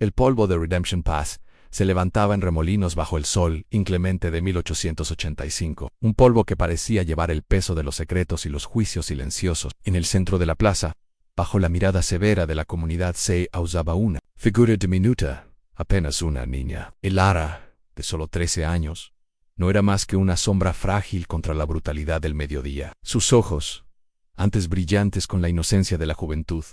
El polvo de Redemption Pass se levantaba en remolinos bajo el sol inclemente de 1885, un polvo que parecía llevar el peso de los secretos y los juicios silenciosos. En el centro de la plaza, bajo la mirada severa de la comunidad, se ausaba una figura diminuta, apenas una niña. Elara, de solo 13 años, no era más que una sombra frágil contra la brutalidad del mediodía. Sus ojos, antes brillantes con la inocencia de la juventud,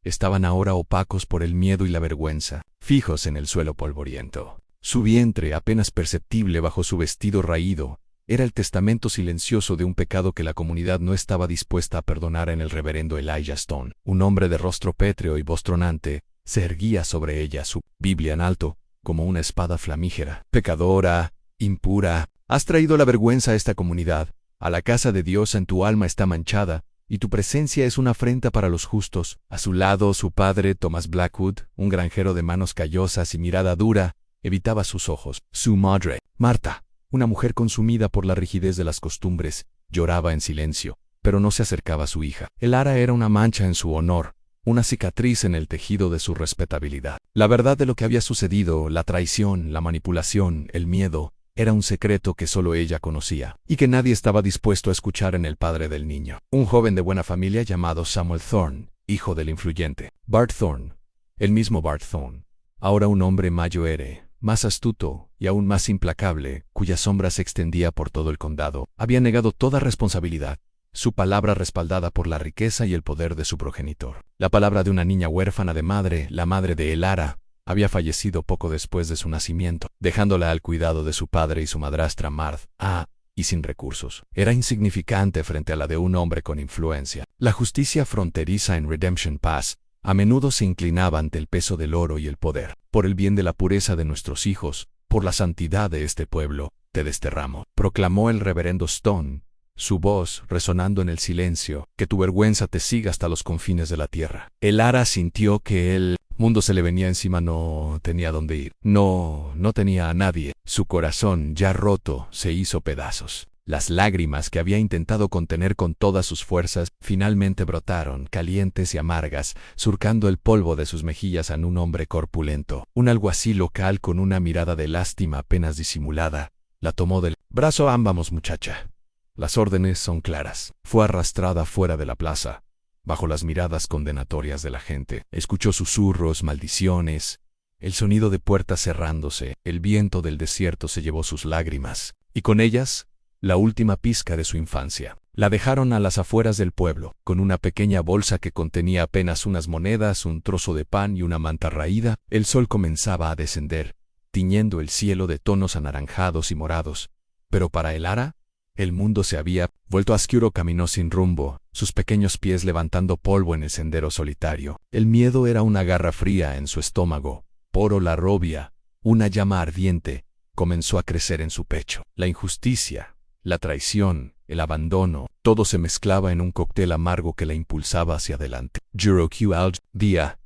estaban ahora opacos por el miedo y la vergüenza, fijos en el suelo polvoriento. Su vientre, apenas perceptible bajo su vestido raído, era el testamento silencioso de un pecado que la comunidad no estaba dispuesta a perdonar en el reverendo Elijah Stone. Un hombre de rostro pétreo y voz tronante se erguía sobre ella, su Biblia en alto, como una espada flamígera. Pecadora, impura, has traído la vergüenza a esta comunidad. A la casa de Dios en tu alma está manchada, y tu presencia es una afrenta para los justos. A su lado, su padre, Thomas Blackwood, un granjero de manos callosas y mirada dura, evitaba sus ojos. Su madre, Marta, una mujer consumida por la rigidez de las costumbres, lloraba en silencio, pero no se acercaba a su hija. Elara era una mancha en su honor, una cicatriz en el tejido de su respetabilidad. La verdad de lo que había sucedido, la traición, la manipulación, el miedo, era un secreto que solo ella conocía, y que nadie estaba dispuesto a escuchar en el padre del niño. Un joven de buena familia llamado Samuel Thorne, hijo del influyente Bart Thorne, el mismo Bart Thorne, ahora un hombre mayor, más astuto y aún más implacable, cuya sombra se extendía por todo el condado, había negado toda responsabilidad, su palabra respaldada por la riqueza y el poder de su progenitor. La palabra de una niña huérfana de madre, la madre de Elara, había fallecido poco después de su nacimiento, dejándola al cuidado de su padre y su madrastra Martha, y sin recursos. Era insignificante frente a la de un hombre con influencia. La justicia fronteriza en Redemption Pass a menudo se inclinaba ante el peso del oro y el poder. Por el bien de la pureza de nuestros hijos, por la santidad de este pueblo, te desterramo, proclamó el reverendo Stone, su voz resonando en el silencio, que tu vergüenza te siga hasta los confines de la tierra. Elara sintió que el mundo se le venía encima, no tenía dónde ir, no tenía a nadie. Su corazón, ya roto, se hizo pedazos. Las lágrimas que había intentado contener con todas sus fuerzas, finalmente brotaron, calientes y amargas, surcando el polvo de sus mejillas en un hombre corpulento. Un alguacil local con una mirada de lástima apenas disimulada, la tomó del brazo. Vamos, muchacha. Las órdenes son claras. Fue arrastrada fuera de la plaza, bajo las miradas condenatorias de la gente. Escuchó susurros, maldiciones, el sonido de puertas cerrándose. El viento del desierto se llevó sus lágrimas, y con ellas, la última pizca de su infancia. La dejaron a las afueras del pueblo, con una pequeña bolsa que contenía apenas unas monedas, un trozo de pan y una manta raída. El sol comenzaba a descender, tiñendo el cielo de tonos anaranjados y morados. Pero para Elara, el mundo se había vuelto oscuro. Caminó sin rumbo, sus pequeños pies levantando polvo en el sendero solitario. El miedo era una garra fría en su estómago. Poro la robia, una llama ardiente, comenzó a crecer en su pecho. La injusticia, la traición, el abandono, todo se mezclaba en un cóctel amargo que la impulsaba hacia adelante. Juró al día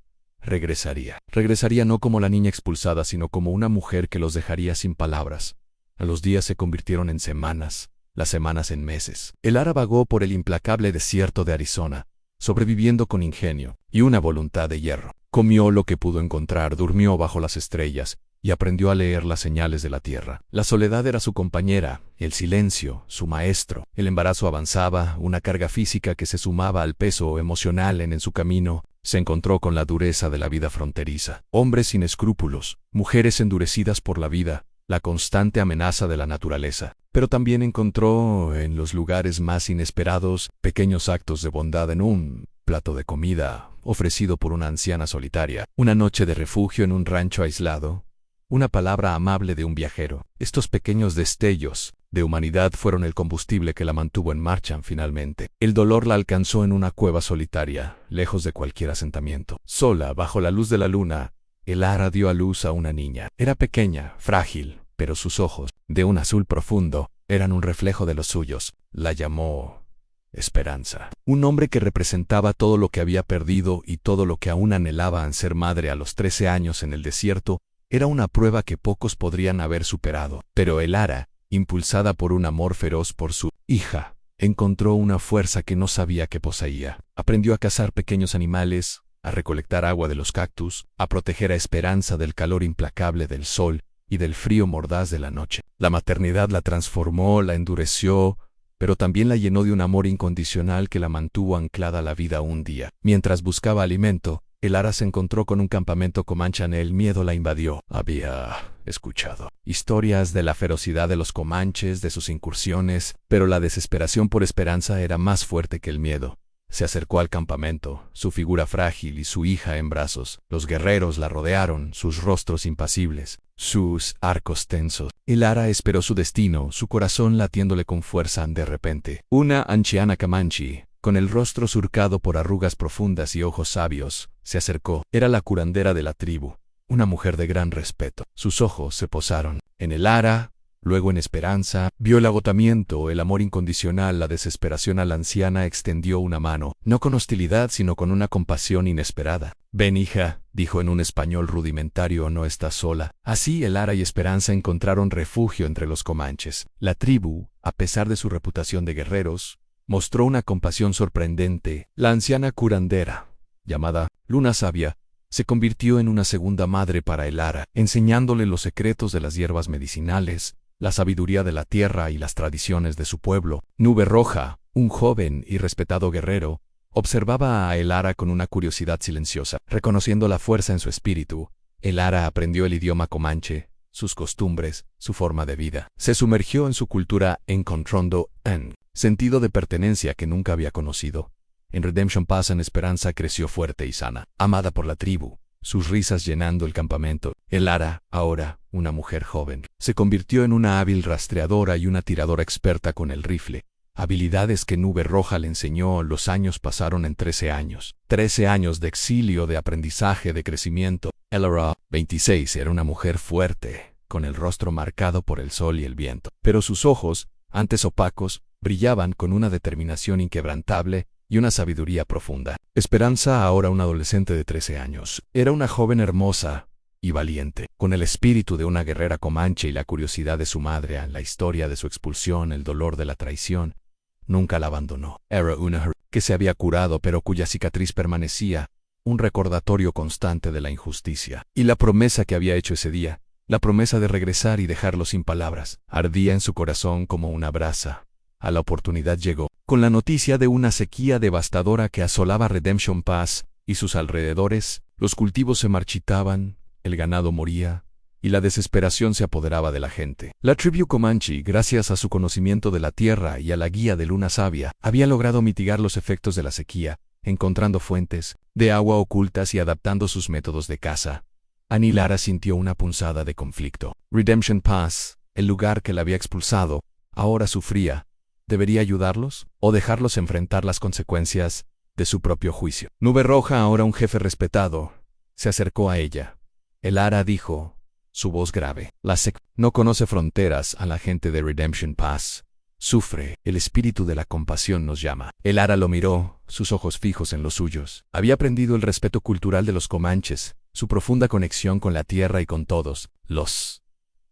regresaría. Regresaría no como la niña expulsada, sino como una mujer que los dejaría sin palabras. Los días se convirtieron en semanas, las semanas en meses. Elara vagó por el implacable desierto de Arizona, sobreviviendo con ingenio y una voluntad de hierro. Comió lo que pudo encontrar, durmió bajo las estrellas, y aprendió a leer las señales de la tierra. La soledad era su compañera, el silencio, su maestro. El embarazo avanzaba, una carga física que se sumaba al peso emocional en su camino. Se encontró con la dureza de la vida fronteriza. Hombres sin escrúpulos, mujeres endurecidas por la vida, la constante amenaza de la naturaleza. Pero también encontró, en los lugares más inesperados, pequeños actos de bondad en un plato de comida ofrecido por una anciana solitaria, una noche de refugio en un rancho aislado, una palabra amable de un viajero. Estos pequeños destellos de humanidad fueron el combustible que la mantuvo en marcha finalmente. El dolor la alcanzó en una cueva solitaria, lejos de cualquier asentamiento. Sola, bajo la luz de la luna, Elara dio a luz a una niña. Era pequeña, frágil, pero sus ojos, de un azul profundo, eran un reflejo de los suyos. La llamó Esperanza. Un nombre que representaba todo lo que había perdido y todo lo que aún anhelaba en ser madre a los 13 años en el desierto. Era una prueba que pocos podrían haber superado. Pero Elara, impulsada por un amor feroz por su hija, encontró una fuerza que no sabía que poseía. Aprendió a cazar pequeños animales, a recolectar agua de los cactus, a proteger a Esperanza del calor implacable del sol y del frío mordaz de la noche. La maternidad la transformó, la endureció, pero también la llenó de un amor incondicional que la mantuvo anclada a la vida un día. Mientras buscaba alimento, Elara se encontró con un campamento comanche. El miedo la invadió. Había escuchado historias de la ferocidad de los comanches, de sus incursiones, pero la desesperación por Esperanza era más fuerte que el miedo. Se acercó al campamento, su figura frágil y su hija en brazos. Los guerreros la rodearon, sus rostros impasibles, sus arcos tensos. Elara esperó su destino, su corazón latiéndole con fuerza. De repente, una anciana comanche, con el rostro surcado por arrugas profundas y ojos sabios, se acercó. Era la curandera de la tribu, una mujer de gran respeto. Sus ojos se posaron en Elara, luego en Esperanza. Vio el agotamiento, el amor incondicional, la desesperación. A la anciana extendió una mano, no con hostilidad, sino con una compasión inesperada. «Ven, hija», dijo en un español rudimentario, «no estás sola». Así Elara y Esperanza encontraron refugio entre los comanches. La tribu, a pesar de su reputación de guerreros, mostró una compasión sorprendente. La anciana curandera, llamada Luna Sabia, se convirtió en una segunda madre para Elara, enseñándole los secretos de las hierbas medicinales, la sabiduría de la tierra y las tradiciones de su pueblo. Nube Roja, un joven y respetado guerrero, observaba a Elara con una curiosidad silenciosa. Reconociendo la fuerza en su espíritu, Elara aprendió el idioma comanche, sus costumbres, su forma de vida. Se sumergió en su cultura, encontrando un sentido de pertenencia que nunca había conocido. En Redemption Pass, en Esperanza creció fuerte y sana, amada por la tribu, sus risas llenando el campamento. Elara, ahora una mujer joven, se convirtió en una hábil rastreadora y una tiradora experta con el rifle, habilidades que Nube Roja le enseñó. Los años pasaron en 13 años. 13 años de exilio, de aprendizaje, de crecimiento. Elara, 26, era una mujer fuerte, con el rostro marcado por el sol y el viento. Pero sus ojos, antes opacos, brillaban con una determinación inquebrantable y una sabiduría profunda. Esperanza, ahora una adolescente de 13 años, era una joven hermosa y valiente, con el espíritu de una guerrera comanche y la curiosidad de su madre. La historia de su expulsión, el dolor de la traición, nunca la abandonó. Era una que se había curado pero cuya cicatriz permanecía, un recordatorio constante de la injusticia. Y la promesa que había hecho ese día, la promesa de regresar y dejarlo sin palabras, ardía en su corazón como una brasa. A la oportunidad llegó, con la noticia de una sequía devastadora que asolaba Redemption Pass y sus alrededores. Los cultivos se marchitaban, el ganado moría, y la desesperación se apoderaba de la gente. La tribu Comanche, gracias a su conocimiento de la tierra y a la guía de Luna Sabia, había logrado mitigar los efectos de la sequía, encontrando fuentes de agua ocultas y adaptando sus métodos de caza. Elara sintió una punzada de conflicto. Redemption Pass, el lugar que la había expulsado, ahora sufría. ¿Debería ayudarlos o dejarlos enfrentar las consecuencias de su propio juicio? Nube Roja, ahora un jefe respetado, se acercó a ella. Elara dijo, su voz grave, la SEC no conoce fronteras. A la gente de Redemption Pass sufre, el espíritu de la compasión nos llama. Elara lo miró, sus ojos fijos en los suyos. Había aprendido el respeto cultural de los comanches, su profunda conexión con la tierra y con todos los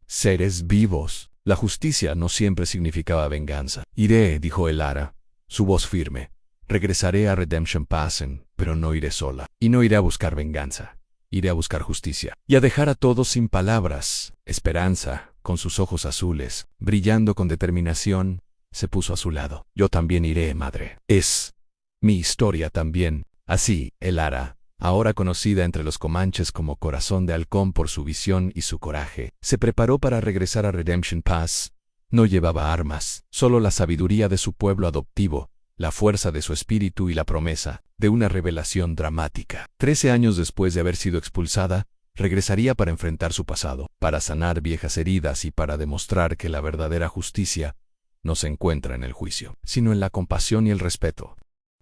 seres vivos. La justicia no siempre significaba venganza. Iré, dijo Elara, su voz firme. Regresaré a Redemption Pass, pero no iré sola. Y no iré a buscar venganza. Iré a buscar justicia. Y a dejar a todos sin palabras. Esperanza, con sus ojos azules, brillando con determinación, se puso a su lado. Yo también iré, madre. Es mi historia también. Así, Elara, ahora conocida entre los comanches como Corazón de Halcón por su visión y su coraje, se preparó para regresar a Redemption Pass. No llevaba armas, solo la sabiduría de su pueblo adoptivo, la fuerza de su espíritu y la promesa de una revelación dramática. 13 años después de haber sido expulsada, regresaría para enfrentar su pasado, para sanar viejas heridas y para demostrar que la verdadera justicia no se encuentra en el juicio, sino en la compasión y el respeto.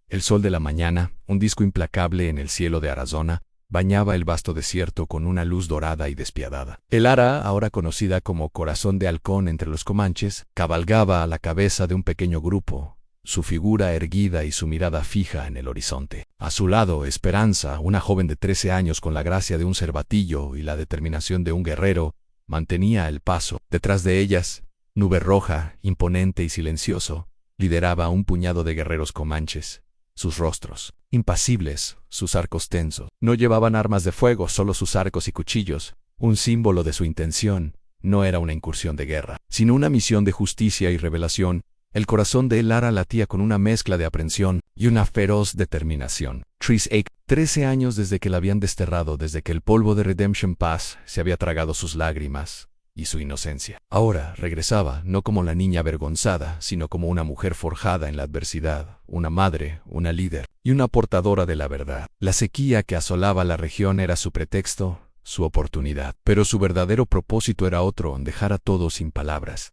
El sol de la mañana, un disco implacable en el cielo de Arizona, bañaba el vasto desierto con una luz dorada y despiadada. Elara, ahora conocida como Corazón de Halcón entre los comanches, cabalgaba a la cabeza de un pequeño grupo, su figura erguida y su mirada fija en el horizonte. A su lado, Esperanza, una joven de 13 años con la gracia de un cervatillo y la determinación de un guerrero, mantenía el paso. Detrás de ellas, Nube Roja, imponente y silencioso, lideraba a un puñado de guerreros comanches, sus rostros impasibles, sus arcos tensos. No llevaban armas de fuego, solo sus arcos y cuchillos, un símbolo de su intención. No era una incursión de guerra, sino una misión de justicia y revelación. El corazón de Elara latía con una mezcla de aprensión y una feroz determinación. Tris Ake, 13 años desde que la habían desterrado, desde que el polvo de Redemption Pass se había tragado sus lágrimas y su inocencia. Ahora regresaba, no como la niña avergonzada, sino como una mujer forjada en la adversidad, una madre, una líder y una portadora de la verdad. La sequía que asolaba la región era su pretexto, su oportunidad. Pero su verdadero propósito era otro, dejar a todos sin palabras.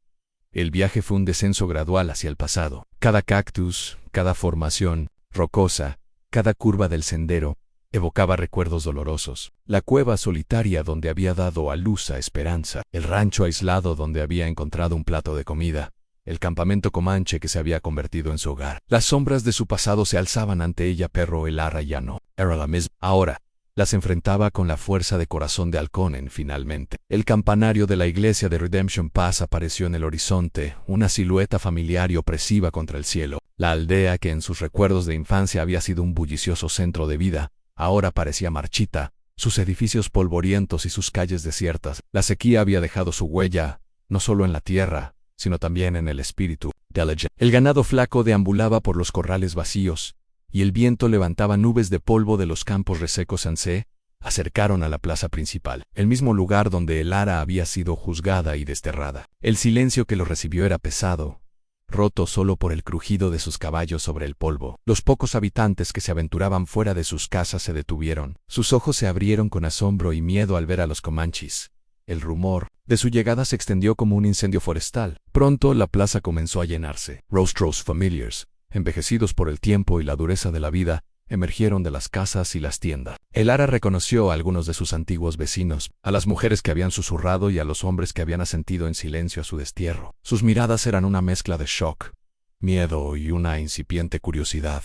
El viaje fue un descenso gradual hacia el pasado. Cada cactus, cada formación rocosa, cada curva del sendero, evocaba recuerdos dolorosos. La cueva solitaria donde había dado a luz a esperanza, el rancho aislado donde había encontrado un plato de comida, el campamento comanche que se había convertido en su hogar. Las sombras de su pasado se alzaban ante ella, pero Elara ya no era la misma. Ahora las enfrentaba con la fuerza de corazón de Halkonen. Finalmente, el campanario de la iglesia de Redemption Pass apareció en el horizonte, una silueta familiar y opresiva contra el cielo. La aldea que en sus recuerdos de infancia había sido un bullicioso centro de vida, ahora parecía marchita, sus edificios polvorientos y sus calles desiertas. La sequía había dejado su huella, no solo en la tierra, sino también en el espíritu. El ganado flaco deambulaba por los corrales vacíos, y el viento levantaba nubes de polvo de los campos resecos. Se acercaron a la plaza principal, el mismo lugar donde Elara había sido juzgada y desterrada. El silencio que los recibió era pesado, roto solo por el crujido de sus caballos sobre el polvo. Los pocos habitantes que se aventuraban fuera de sus casas se detuvieron. Sus ojos se abrieron con asombro y miedo al ver a los comanches. El rumor de su llegada se extendió como un incendio forestal. Pronto la plaza comenzó a llenarse. Rostros familiars, envejecidos por el tiempo y la dureza de la vida, emergieron de las casas y las tiendas. Elara reconoció a algunos de sus antiguos vecinos, a las mujeres que habían susurrado y a los hombres que habían asentido en silencio a su destierro. Sus miradas eran una mezcla de shock, miedo y una incipiente curiosidad,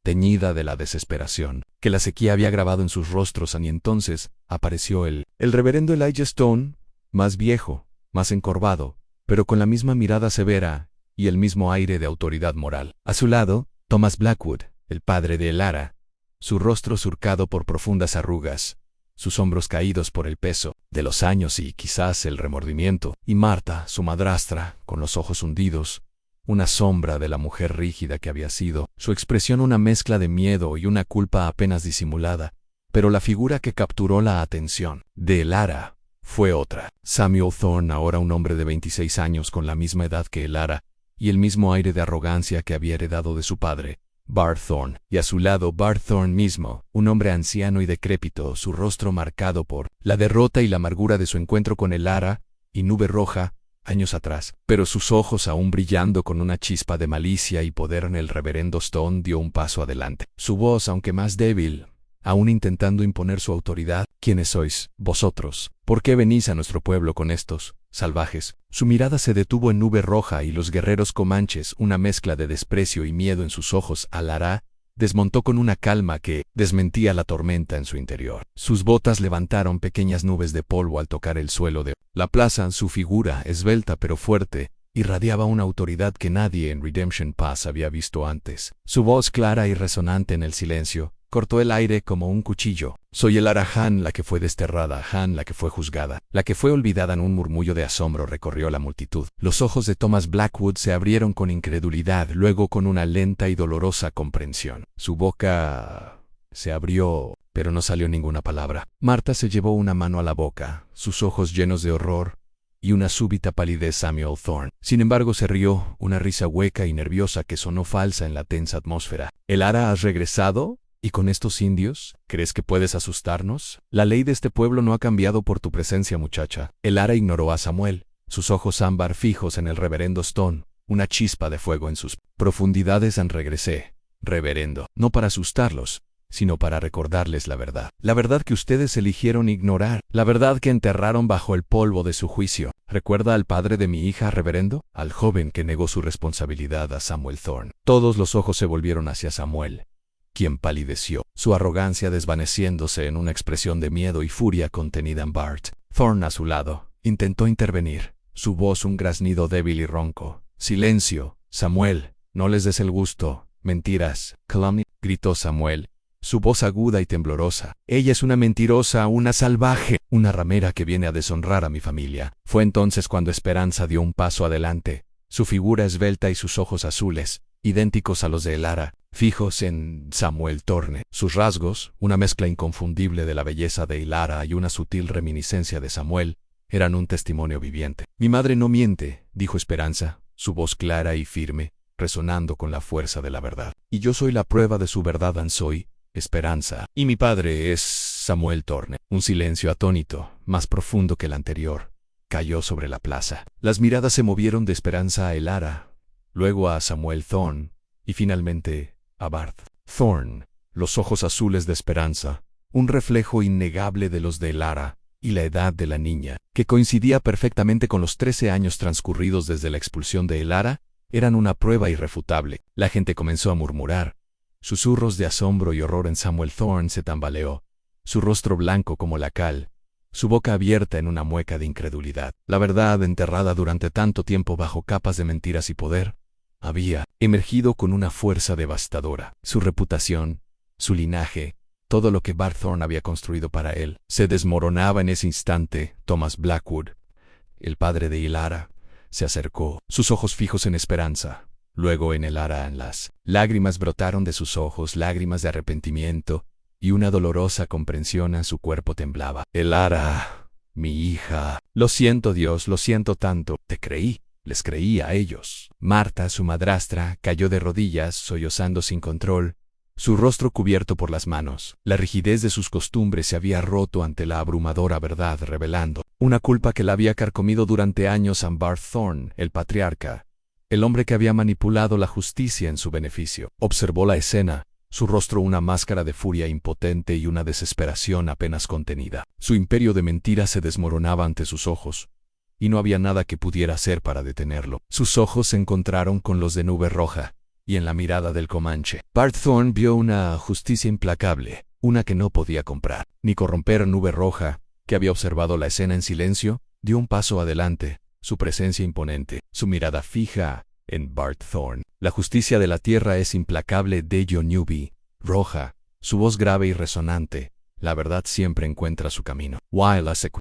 teñida de la desesperación, que la sequía había grabado en sus rostros. Y entonces apareció el reverendo Elijah Stone, más viejo, más encorvado, pero con la misma mirada severa y el mismo aire de autoridad moral. A su lado, Thomas Blackwood, el padre de Elara, su rostro surcado por profundas arrugas, sus hombros caídos por el peso de los años y quizás el remordimiento, y Marta, su madrastra, con los ojos hundidos, una sombra de la mujer rígida que había sido, su expresión una mezcla de miedo y una culpa apenas disimulada, pero la figura que capturó la atención de Elara fue otra. Samuel Thorne, ahora un hombre de 26 años con la misma edad que Elara, y el mismo aire de arrogancia que había heredado de su padre, Bart Thorne, y a su lado Bart Thorne mismo, un hombre anciano y decrépito, su rostro marcado por la derrota y la amargura de su encuentro con Elara y Nube Roja, años atrás, pero sus ojos aún brillando con una chispa de malicia y poder. En el reverendo Stone dio un paso adelante. Su voz, aunque más débil, aún intentando imponer su autoridad: ¿Quiénes sois, vosotros? ¿Por qué venís a nuestro pueblo con estos salvajes? Su mirada se detuvo en Nube Roja y los guerreros comanches, una mezcla de desprecio y miedo en sus ojos. Elara desmontó con una calma que desmentía la tormenta en su interior. Sus botas levantaron pequeñas nubes de polvo al tocar el suelo de la plaza. Su figura, esbelta pero fuerte, irradiaba una autoridad que nadie en Redemption Pass había visto antes. Su voz, clara y resonante en el silencio, cortó el aire como un cuchillo. Soy Elara Han, la que fue desterrada, Han, la que fue juzgada, la que fue olvidada. En un murmullo de asombro recorrió la multitud. Los ojos de Thomas Blackwood se abrieron con incredulidad, luego con una lenta y dolorosa comprensión. Su boca se abrió, pero no salió ninguna palabra. Marta se llevó una mano a la boca, sus ojos llenos de horror y una súbita palidez. Samuel Thorne, sin embargo, se rió, una risa hueca y nerviosa que sonó falsa en la tensa atmósfera. ¿Elara, has regresado? ¿Y con estos indios? ¿Crees que puedes asustarnos? La ley de este pueblo no ha cambiado por tu presencia, muchacha. Elara ignoró a Samuel, sus ojos ámbar fijos en el reverendo Stone, una chispa de fuego en sus profundidades. Regresé, reverendo, no para asustarlos, sino para recordarles la verdad que ustedes eligieron ignorar, la verdad que enterraron bajo el polvo de su juicio. ¿Recuerda al padre de mi hija, reverendo? Al joven que negó su responsabilidad a Samuel Thorne. Todos los ojos se volvieron hacia Samuel, quien palideció, su arrogancia desvaneciéndose en una expresión de miedo y furia contenida en Bart. Thorne, a su lado, intentó intervenir, su voz un graznido débil y ronco. Silencio, Samuel, no les des el gusto. Mentiras, calumnia, gritó Samuel, su voz aguda y temblorosa. Ella es una mentirosa, una salvaje, una ramera que viene a deshonrar a mi familia. Fue entonces cuando Esperanza dio un paso adelante, su figura esbelta y sus ojos azules, idénticos a los de Elara, fijos en Samuel Thorne. Sus rasgos, una mezcla inconfundible de la belleza de Elara y una sutil reminiscencia de Samuel, eran un testimonio viviente. Mi madre no miente, dijo Esperanza, su voz clara y firme, resonando con la fuerza de la verdad. Y yo soy la prueba de su verdad, soy Esperanza. Y mi padre es Samuel Thorne. Un silencio atónito, más profundo que el anterior, cayó sobre la plaza. Las miradas se movieron de Esperanza a Elara, luego a Samuel Thorne, y finalmente a Barth Thorne. Los ojos azules de Esperanza, un reflejo innegable de los de Elara, y la edad de la niña, que coincidía perfectamente con los 13 años transcurridos desde la expulsión de Elara, eran una prueba irrefutable. La gente comenzó a murmurar. Susurros de asombro y horror en Samuel Thorne se tambaleó, su rostro blanco como la cal, su boca abierta en una mueca de incredulidad. La verdad, enterrada durante tanto tiempo bajo capas de mentiras y poder, había emergido con una fuerza devastadora. Su reputación, su linaje, todo lo que Barth Thorne había construido para él, se desmoronaba en ese instante. Thomas Blackwood, el padre de Elara, se acercó, sus ojos fijos en Esperanza, luego en Elara. Las lágrimas brotaron de sus ojos, lágrimas de arrepentimiento, y una dolorosa comprensión en su cuerpo temblaba. Elara, mi hija. Lo siento, Dios, lo siento tanto. Te creí, les creí a ellos. Marta, su madrastra, cayó de rodillas, sollozando sin control, su rostro cubierto por las manos. La rigidez de sus costumbres se había roto ante la abrumadora verdad, revelando una culpa que la había carcomido durante años a Barth Thorne, el patriarca, el hombre que había manipulado la justicia en su beneficio. Observó la escena, su rostro una máscara de furia impotente y una desesperación apenas contenida. Su imperio de mentiras se desmoronaba ante sus ojos, y no había nada que pudiera hacer para detenerlo. Sus ojos se encontraron con los de Nube Roja, y en la mirada del Comanche, Barth Thorne vio una justicia implacable, una que no podía comprar, ni corromper. Nube Roja, que había observado la escena en silencio, dio un paso adelante, su presencia imponente, su mirada fija en Barth Thorne. La justicia de la tierra es implacable, de Nube Roja, su voz grave y resonante. La verdad siempre encuentra su camino.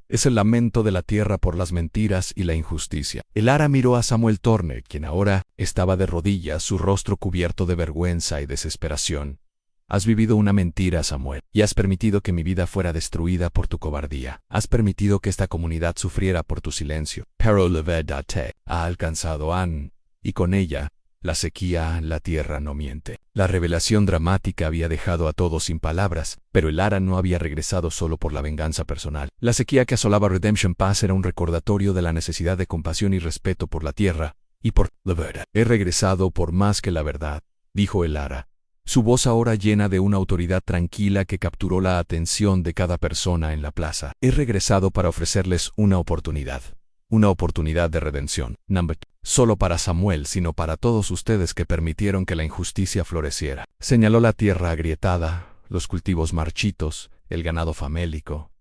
Es el lamento de la tierra por las mentiras y la injusticia. Elara miró a Samuel Thorne, quien ahora estaba de rodillas, su rostro cubierto de vergüenza y desesperación. Has vivido una mentira, Samuel, y has permitido que mi vida fuera destruida por tu cobardía. Has permitido que esta comunidad sufriera por tu silencio. Pero la verdad te ha alcanzado, y con ella, la sequía. La tierra no miente. La revelación dramática había dejado a todos sin palabras, pero Elara no había regresado solo por la venganza personal. La sequía que asolaba Redemption Pass era un recordatorio de la necesidad de compasión y respeto por la tierra, y por la verdad. He regresado por más que la verdad, dijo Elara, su voz ahora llena de una autoridad tranquila que capturó la atención de cada persona en la plaza. He regresado para ofrecerles una oportunidad de redención. Solo para Samuel, sino para todos ustedes que permitieron que la injusticia floreciera. Señaló la tierra agrietada, los cultivos marchitos, el ganado famélico.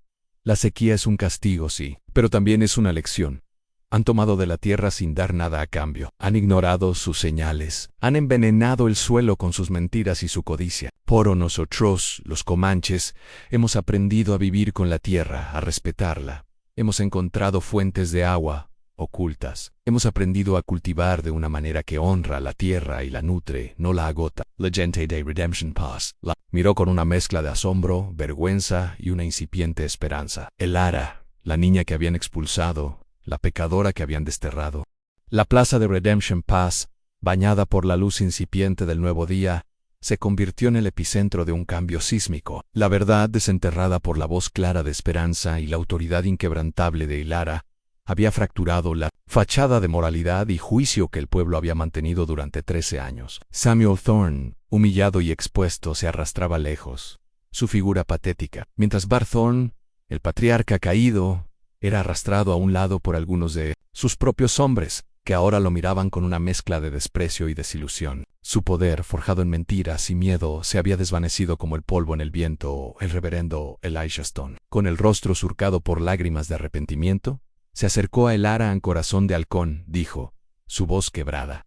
La sequía es un castigo, sí, pero también es una lección. Han tomado de la tierra sin dar nada a cambio. Han ignorado sus señales. Han envenenado el suelo con sus mentiras y su codicia. Pero nosotros, los comanches, hemos aprendido a vivir con la tierra, a respetarla. Hemos encontrado fuentes de agua ocultas. Hemos aprendido a cultivar de una manera que honra la tierra y la nutre, no la agota. La gente de Redemption Pass la miró con una mezcla de asombro, vergüenza y una incipiente esperanza. Elara, la niña que habían expulsado, la pecadora que habían desterrado. La plaza de Redemption Pass, bañada por la luz incipiente del nuevo día, se convirtió en el epicentro de un cambio sísmico. La verdad, desenterrada por la voz clara de Esperanza y la autoridad inquebrantable de Elara, había fracturado la fachada de moralidad y juicio que el pueblo había mantenido durante 13 años. Samuel Thorne, humillado y expuesto, se arrastraba lejos, su figura patética, mientras Barth Thorne, el patriarca caído, era arrastrado a un lado por algunos de sus propios hombres, que ahora lo miraban con una mezcla de desprecio y desilusión. Su poder, forjado en mentiras y miedo, se había desvanecido como el polvo en el viento. El reverendo Elijah Stone, con el rostro surcado por lágrimas de arrepentimiento, se acercó a Elara en corazón de halcón, dijo, su voz quebrada.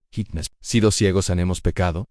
¿Sido ciegos hemos pecado?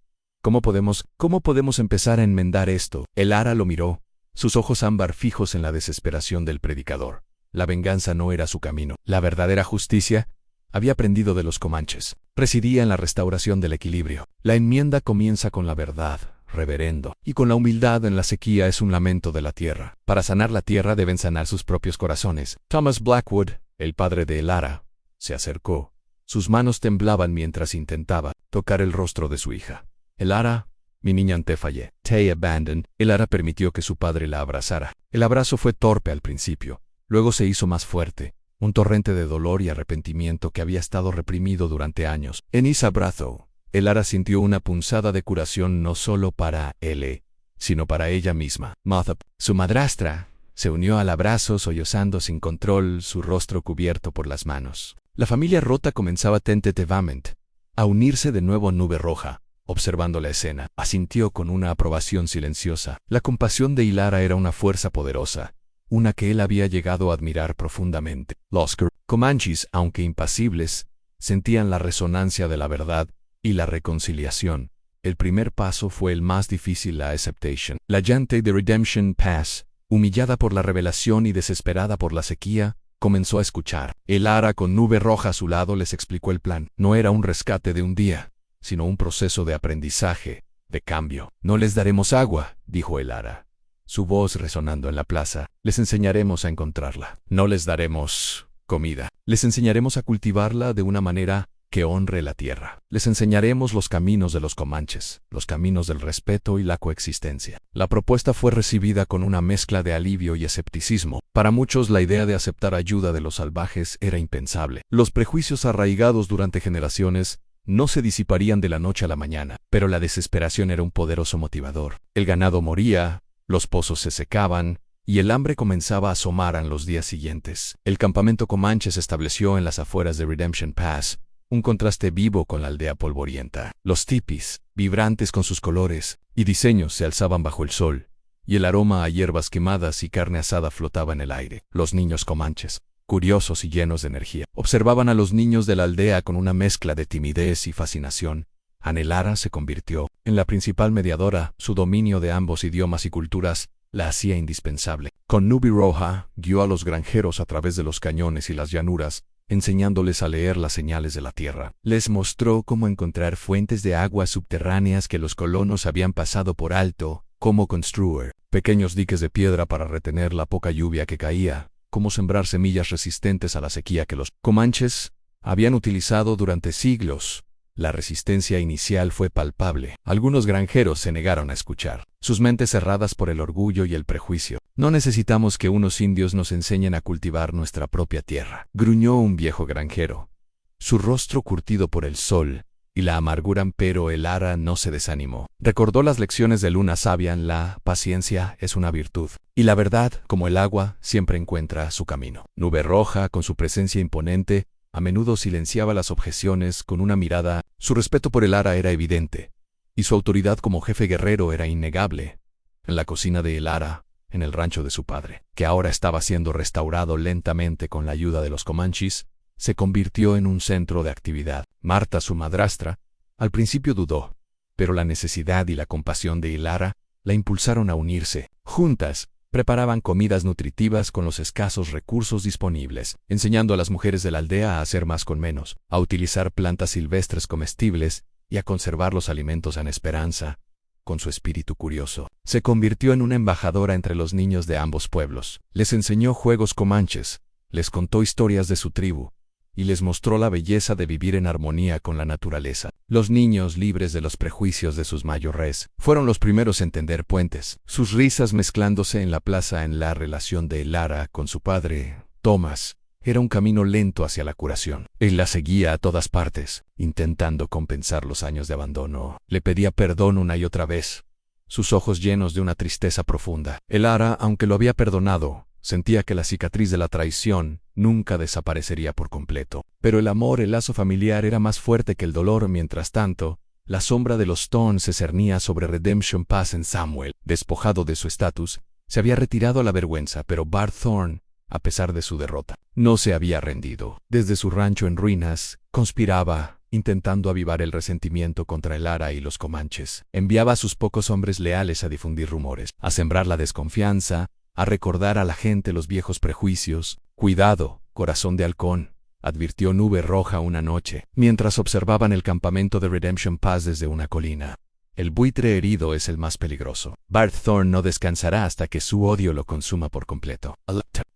cómo podemos empezar a enmendar esto? Elara lo miró, sus ojos ámbar fijos en la desesperación del predicador. La venganza no era su camino. La verdadera justicia, había aprendido de los comanches, residía en la restauración del equilibrio. La enmienda comienza con la verdad, reverendo, y con la humildad en la sequía es un lamento de la tierra. Para sanar la tierra deben sanar sus propios corazones. Thomas Blackwood, el padre de Elara, se acercó. Sus manos temblaban mientras intentaba tocar el rostro de su hija. Elara, mi niña Antefalle, te abandon. Elara permitió que su padre la abrazara. El abrazo fue torpe al principio, luego se hizo más fuerte. Un torrente de dolor y arrepentimiento que había estado reprimido durante años. En ese abrazo, Elara sintió una punzada de curación no solo para él, sino para ella misma. Martha, su madrastra, se unió al abrazo sollozando sin control, su rostro cubierto por las manos. La familia rota comenzaba tentativamente a unirse de nuevo a Nube Roja. Observando la escena, asintió con una aprobación silenciosa. La compasión de Elara era una fuerza poderosa, una que él había llegado a admirar profundamente. Los comanches, aunque impasibles, sentían la resonancia de la verdad y la reconciliación. El primer paso fue el más difícil, la aceptación. La gente de Redemption Pass, humillada por la revelación y desesperada por la sequía, comenzó a escuchar. Elara, con Nube Roja a su lado, les explicó el plan. No era un rescate de un día, sino un proceso de aprendizaje, de cambio. No les daremos agua, dijo Elara, su voz resonando en la plaza. Les enseñaremos a encontrarla. No les daremos comida. Les enseñaremos a cultivarla de una manera que honre la tierra. Les enseñaremos los caminos de los comanches, los caminos del respeto y la coexistencia. La propuesta fue recibida con una mezcla de alivio y escepticismo. Para muchos, la idea de aceptar ayuda de los salvajes era impensable. Los prejuicios arraigados durante generaciones no se disiparían de la noche a la mañana, pero la desesperación era un poderoso motivador. El ganado moría, los pozos se secaban, y el hambre comenzaba a asomar en los días siguientes. El campamento comanche se estableció en las afueras de Redemption Pass, un contraste vivo con la aldea polvorienta. Los tipis, vibrantes con sus colores y diseños, se alzaban bajo el sol, y el aroma a hierbas quemadas y carne asada flotaba en el aire. Los niños comanches, curiosos y llenos de energía, observaban a los niños de la aldea con una mezcla de timidez y fascinación. Elara se convirtió en la principal mediadora. Su dominio de ambos idiomas y culturas la hacía indispensable. Con Nube Roja, guió a los granjeros a través de los cañones y las llanuras, enseñándoles a leer las señales de la tierra. Les mostró cómo encontrar fuentes de aguas subterráneas que los colonos habían pasado por alto, cómo construir pequeños diques de piedra para retener la poca lluvia que caía, cómo sembrar semillas resistentes a la sequía que los comanches habían utilizado durante siglos. La resistencia inicial fue palpable. Algunos granjeros se negaron a escuchar, sus mentes cerradas por el orgullo y el prejuicio. No necesitamos que unos indios nos enseñen a cultivar nuestra propia tierra, gruñó un viejo granjero, su rostro curtido por el sol y la amargura, pero Elara no se desanimó. Recordó las lecciones de Luna Sabia: la paciencia es una virtud, y la verdad, como el agua, siempre encuentra su camino. Nube Roja, con su presencia imponente, a menudo silenciaba las objeciones con una mirada. Su respeto por Elara era evidente, y su autoridad como jefe guerrero era innegable. En la cocina de Elara, en el rancho de su padre, que ahora estaba siendo restaurado lentamente con la ayuda de los comanches, se convirtió en un centro de actividad. Martha, su madrastra, al principio dudó, pero la necesidad y la compasión de Elara la impulsaron a unirse. Juntas, preparaban comidas nutritivas con los escasos recursos disponibles, enseñando a las mujeres de la aldea a hacer más con menos, a utilizar plantas silvestres comestibles y a conservar los alimentos en esperanza. Con su espíritu curioso, se convirtió en una embajadora entre los niños de ambos pueblos. Les enseñó juegos comanches, les contó historias de su tribu, y les mostró la belleza de vivir en armonía con la naturaleza. Los niños, libres de los prejuicios de sus mayores, fueron los primeros en tender puentes, sus risas mezclándose en la plaza. En la relación de Elara con su padre, Thomas, era un camino lento hacia la curación. Él la seguía a todas partes, intentando compensar los años de abandono. Le pedía perdón una y otra vez, sus ojos llenos de una tristeza profunda. Elara, aunque lo había perdonado, sentía que la cicatriz de la traición nunca desaparecería por completo. Pero el amor, el lazo familiar, era más fuerte que el dolor. Mientras tanto, la sombra de los Thorn se cernía sobre Redemption Pass. En Samuel, despojado de su estatus, se había retirado a la vergüenza, pero Bart Thorn, a pesar de su derrota, no se había rendido. Desde su rancho en ruinas, conspiraba intentando avivar el resentimiento contra Elara y los comanches. Enviaba a sus pocos hombres leales a difundir rumores, a sembrar la desconfianza, a recordar a la gente los viejos prejuicios. «Cuidado, corazón de halcón», advirtió Nube Roja una noche, mientras observaban el campamento de Redemption Pass desde una colina. «El buitre herido es el más peligroso. Bart Thorn no descansará hasta que su odio lo consuma por completo».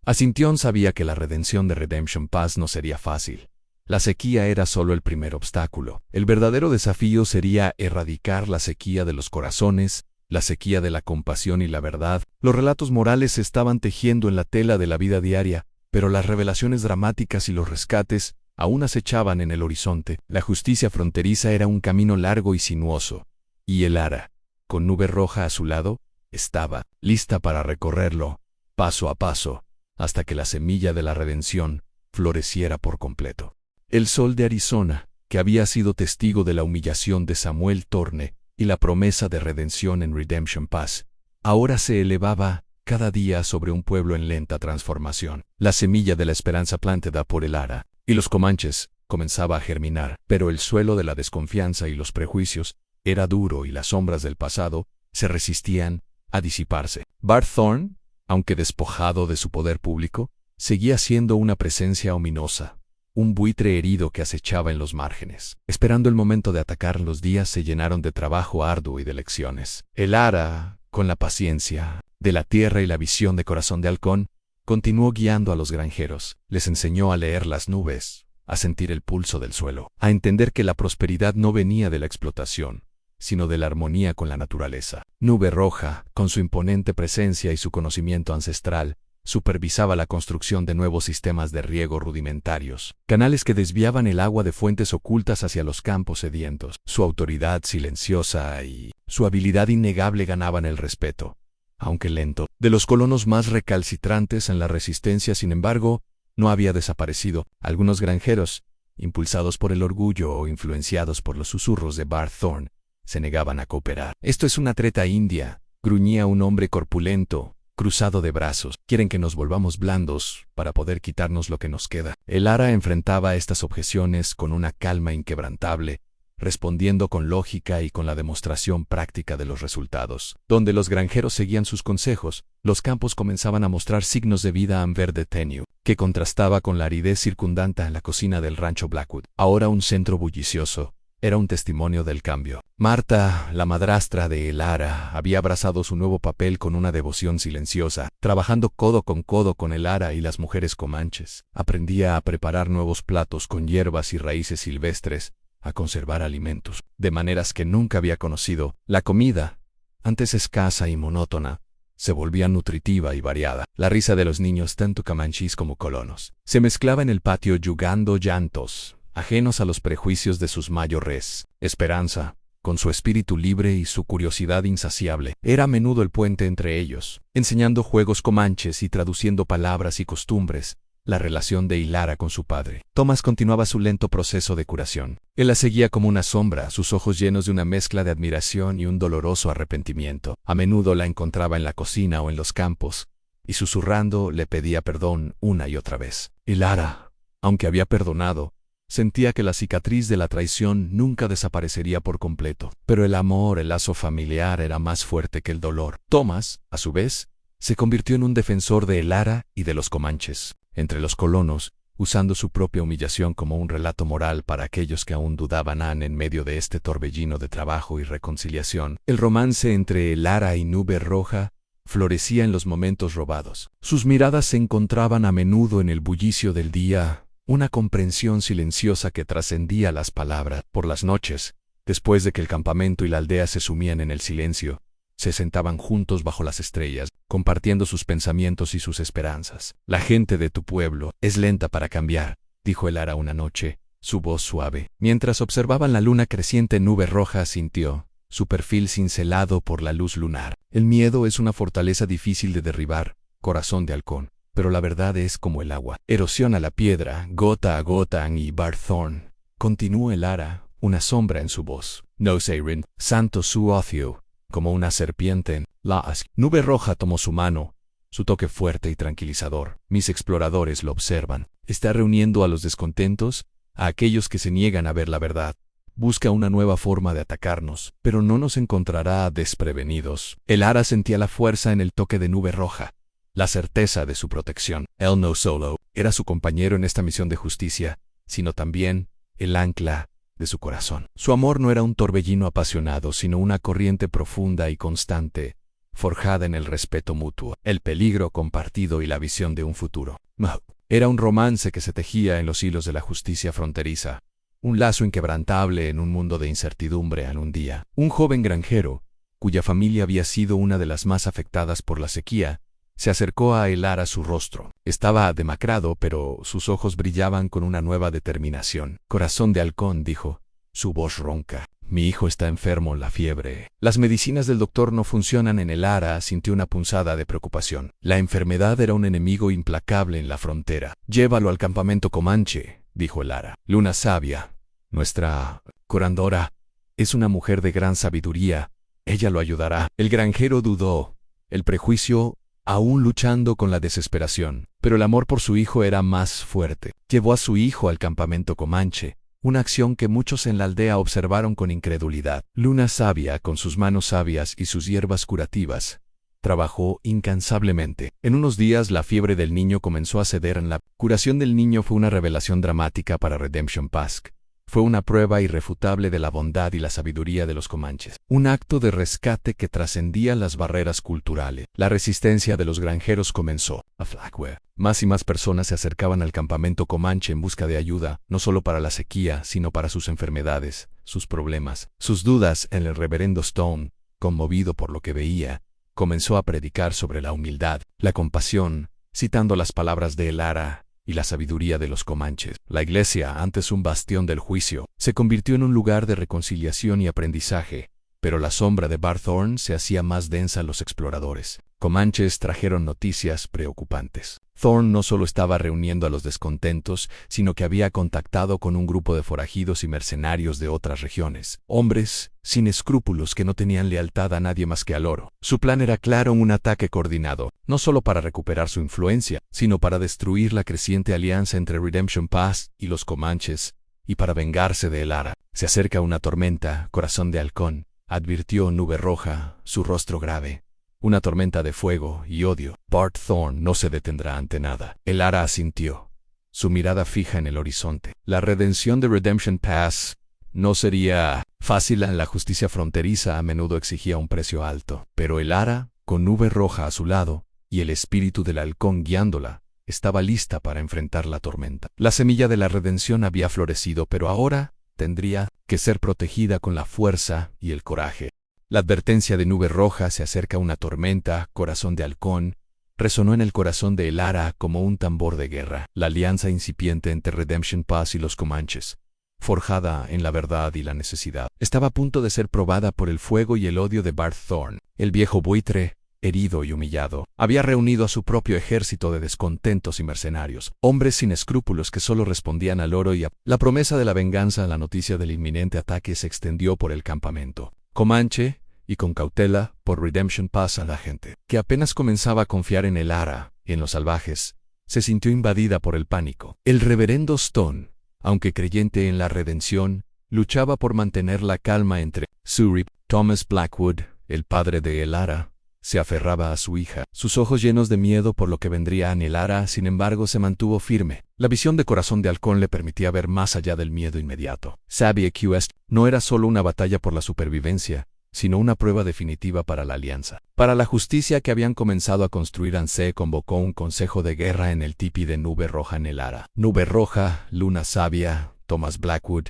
Asintión sabía que la redención de Redemption Pass no sería fácil. La sequía era solo el primer obstáculo. El verdadero desafío sería erradicar la sequía de los corazones, la sequía de la compasión y la verdad. Los relatos morales se estaban tejiendo en la tela de la vida diaria, pero las revelaciones dramáticas y los rescates aún acechaban en el horizonte. La justicia fronteriza era un camino largo y sinuoso, y Elara, con Nube Roja a su lado, estaba lista para recorrerlo, paso a paso, hasta que la semilla de la redención floreciera por completo. El sol de Arizona, que había sido testigo de la humillación de Samuel Thorne y la promesa de redención en Redemption Pass, ahora se elevaba cada día sobre un pueblo en lenta transformación. La semilla de la esperanza plantada por Elara y los comanches comenzaba a germinar, pero el suelo de la desconfianza y los prejuicios era duro y las sombras del pasado se resistían a disiparse. Bart Thorn, aunque despojado de su poder público, seguía siendo una presencia ominosa. Un buitre herido que acechaba en los márgenes. Esperando el momento de atacar, los días se llenaron de trabajo arduo y de lecciones. Elara, con la paciencia de la tierra y la visión de corazón de halcón, continuó guiando a los granjeros. Les enseñó a leer las nubes, a sentir el pulso del suelo, a entender que la prosperidad no venía de la explotación, sino de la armonía con la naturaleza. Nube Roja, con su imponente presencia y su conocimiento ancestral, supervisaba la construcción de nuevos sistemas de riego rudimentarios, canales que desviaban el agua de fuentes ocultas hacia los campos sedientos. Su autoridad silenciosa y su habilidad innegable ganaban el respeto, aunque lento, de los colonos más recalcitrantes en la resistencia. Sin embargo, no había desaparecido. Algunos granjeros, impulsados por el orgullo o influenciados por los susurros de Bart Thorn, se negaban a cooperar. «Esto es una treta india», gruñía un hombre corpulento, cruzado de brazos. «Quieren que nos volvamos blandos para poder quitarnos lo que nos queda». Elara enfrentaba estas objeciones con una calma inquebrantable, respondiendo con lógica y con la demostración práctica de los resultados. Donde los granjeros seguían sus consejos, los campos comenzaban a mostrar signos de vida verde tenue, que contrastaba con la aridez circundante en la cocina del rancho Blackwood. Ahora un centro bullicioso, era un testimonio del cambio. Marta, la madrastra de Elara, había abrazado su nuevo papel con una devoción silenciosa, trabajando codo con Elara y las mujeres comanches. Aprendía a preparar nuevos platos con hierbas y raíces silvestres, a conservar alimentos, de maneras que nunca había conocido. La comida, antes escasa y monótona, se volvía nutritiva y variada. La risa de los niños, tanto comanches como colonos, se mezclaba en el patio yugando llantos, ajenos a los prejuicios de sus mayores. Esperanza, con su espíritu libre y su curiosidad insaciable, era a menudo el puente entre ellos, enseñando juegos comanches y traduciendo palabras y costumbres. La relación de Elara con su padre. Thomas continuaba su lento proceso de curación. Él la seguía como una sombra, sus ojos llenos de una mezcla de admiración y un doloroso arrepentimiento. A menudo la encontraba en la cocina o en los campos, y susurrando le pedía perdón una y otra vez. Elara, aunque había perdonado, sentía que la cicatriz de la traición nunca desaparecería por completo. Pero el amor, el lazo familiar, era más fuerte que el dolor. Thomas, a su vez, se convirtió en un defensor de Elara y de los comanches entre los colonos, usando su propia humillación como un relato moral para aquellos que aún dudaban en medio de este torbellino de trabajo y reconciliación. El romance entre Elara y Nube Roja florecía en los momentos robados. Sus miradas se encontraban a menudo en el bullicio del día, una comprensión silenciosa que trascendía las palabras. Por las noches, después de que el campamento y la aldea se sumían en el silencio, se sentaban juntos bajo las estrellas, compartiendo sus pensamientos y sus esperanzas. «La gente de tu pueblo es lenta para cambiar», dijo Elara una noche, su voz suave. Mientras observaban la luna creciente, Nube Roja sintió su perfil cincelado por la luz lunar. «El miedo es una fortaleza difícil de derribar, corazón de halcón, pero la verdad es como el agua. Erosiona la piedra, gota a gota, y Bart Thorn», continuó Elara, una sombra en su voz. «No Seirin, santo su ocio, como una serpiente en las». Nube Roja tomó su mano, su toque fuerte y tranquilizador. «Mis exploradores lo observan. Está reuniendo a los descontentos a aquellos que se niegan a ver la verdad. Busca una nueva forma de atacarnos, pero no nos encontrará desprevenidos. Elara sentía la fuerza en el toque de Nube Roja, la certeza de su protección. Él no solo era su compañero en esta misión de justicia, sino también el ancla de su corazón. Su amor no era un torbellino apasionado, sino una corriente profunda y constante, forjada en el respeto mutuo, el peligro compartido y la visión de un futuro. Era un romance que se tejía en los hilos de la justicia fronteriza, un lazo inquebrantable en un mundo de incertidumbre. En un día, un joven granjero, cuya familia había sido una de las más afectadas por la sequía, se acercó a Elara. Su rostro estaba demacrado, pero sus ojos brillaban con una nueva determinación. «Corazón de halcón», dijo, su voz ronca. «Mi hijo está enfermo, la fiebre. Las medicinas del doctor no funcionan». En Elara sintió una punzada de preocupación. La enfermedad era un enemigo implacable en la frontera. «Llévalo al campamento Comanche», dijo Elara. «Luna Sabia, nuestra curandora, es una mujer de gran sabiduría. Ella lo ayudará». El granjero dudó, el prejuicio aún luchando con la desesperación, pero el amor por su hijo era más fuerte. Llevó a su hijo al campamento Comanche, una acción que muchos en la aldea observaron con incredulidad. Luna Sabia, con sus manos sabias y sus hierbas curativas, trabajó incansablemente. En unos días la fiebre del niño comenzó a ceder. En la curación del niño fue una revelación dramática para Redemption Pass. Fue una prueba irrefutable de la bondad y la sabiduría de los comanches. Un acto de rescate que trascendía las barreras culturales. La resistencia de los granjeros comenzó a flaquear. Más y más personas se acercaban al campamento comanche en busca de ayuda, no solo para la sequía, sino para sus enfermedades, sus problemas, sus dudas. En el reverendo Stone, conmovido por lo que veía, comenzó a predicar sobre la humildad, la compasión, citando las palabras de Elara y la sabiduría de los comanches. La iglesia, antes un bastión del juicio, se convirtió en un lugar de reconciliación y aprendizaje, pero la sombra de Barthorn se hacía más densa a los exploradores. Comanches trajeron noticias preocupantes. Thorn no solo estaba reuniendo a los descontentos, sino que había contactado con un grupo de forajidos y mercenarios de otras regiones. Hombres sin escrúpulos que no tenían lealtad a nadie más que al oro. Su plan era claro: un ataque coordinado, no solo para recuperar su influencia, sino para destruir la creciente alianza entre Redemption Pass y los Comanches, y para vengarse de Elara. «Se acerca una tormenta, corazón de halcón», advirtió Nube Roja, su rostro grave. «Una tormenta de fuego y odio. Bart Thorn no se detendrá ante nada». Elara asintió, su mirada fija en el horizonte. La redención de Redemption Pass no sería fácil. La justicia fronteriza a menudo exigía un precio alto. Pero Elara, con Nube Roja a su lado, y el espíritu del halcón guiándola, estaba lista para enfrentar la tormenta. La semilla de la redención había florecido, pero ahora tendría que ser protegida con la fuerza y el coraje. La advertencia de Nube Roja: «Se acerca una tormenta, corazón de halcón», resonó en el corazón de Elara como un tambor de guerra. La alianza incipiente entre Redemption Pass y los Comanches, forjada en la verdad y la necesidad, estaba a punto de ser probada por el fuego y el odio de Bart Thorn. El viejo buitre, herido y humillado, había reunido a su propio ejército de descontentos y mercenarios, hombres sin escrúpulos que solo respondían al oro y a la promesa de la venganza. La noticia del inminente ataque se extendió por el campamento Comanche, y con cautela, por Redemption Pass. A la gente, que apenas comenzaba a confiar en Elara y en los salvajes, se sintió invadida por el pánico. El reverendo Stone, aunque creyente en la redención, luchaba por mantener la calma entre Surrey. Thomas Blackwood, el padre de Elara, se aferraba a su hija, sus ojos llenos de miedo por lo que vendría a Elara. Sin embargo, se mantuvo firme. La visión de Corazón de Halcón le permitía ver más allá del miedo inmediato. Sabia Quest no era solo una batalla por la supervivencia, sino una prueba definitiva para la alianza. Para la justicia que habían comenzado a construir, Anse convocó un consejo de guerra en el tipi de Nube Roja en Elara. Nube Roja, Luna Sabia, Thomas Blackwood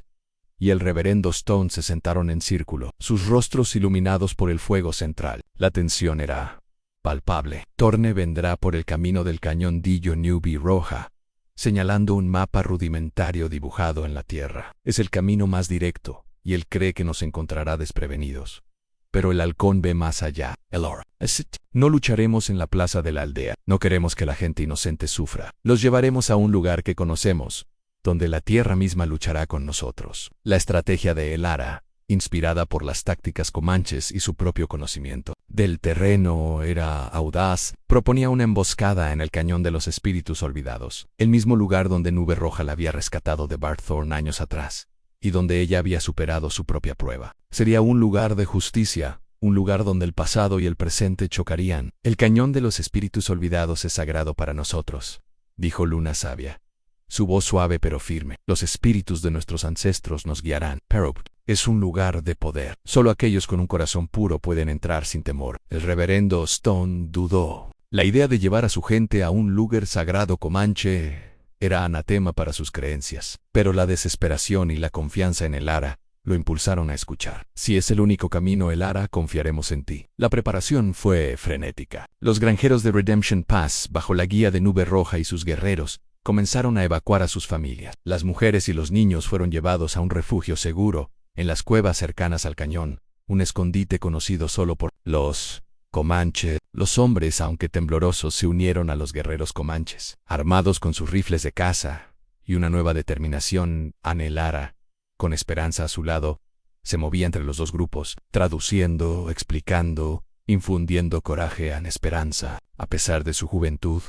y el reverendo Stone se sentaron en círculo, sus rostros iluminados por el fuego central. La tensión era palpable. Thorne vendrá por el camino del cañón Dillo Nube Roja, señalando un mapa rudimentario dibujado en la tierra. Es el camino más directo, y él cree que nos encontrará desprevenidos. Pero el halcón ve más allá. Elara: «No lucharemos en la plaza de la aldea. No queremos que la gente inocente sufra. Los llevaremos a un lugar que conocemos, donde la tierra misma luchará con nosotros». La estrategia de Elara inspirada por las tácticas comanches y su propio conocimiento del terreno. Era audaz, proponía una emboscada en el Cañón de los Espíritus Olvidados, el mismo lugar donde Nube Roja la había rescatado de Bart Thorn años atrás, y donde ella había superado su propia prueba. Sería un lugar de justicia, un lugar donde el pasado y el presente chocarían. El Cañón de los Espíritus Olvidados es sagrado para nosotros, dijo Luna Sabia. Su voz suave pero firme. Los espíritus de nuestros ancestros nos guiarán. Pero es un lugar de poder. Solo aquellos con un corazón puro pueden entrar sin temor. El reverendo Stone dudó. La idea de llevar a su gente a un lugar sagrado comanche era anatema para sus creencias. Pero la desesperación y la confianza en Elara lo impulsaron a escuchar. Si es el único camino, Elara, confiaremos en ti. La preparación fue frenética. Los granjeros de Redemption Pass, bajo la guía de Nube Roja y sus guerreros, comenzaron a evacuar a sus familias. Las mujeres y los niños fueron llevados a un refugio seguro, en las cuevas cercanas al cañón, un escondite conocido solo por los comanches. Los hombres, aunque temblorosos, se unieron a los guerreros comanches, armados con sus rifles de caza y una nueva determinación. Elara, con esperanza a su lado, se movía entre los dos grupos, traduciendo, explicando, infundiendo coraje en esperanza. A pesar de su juventud,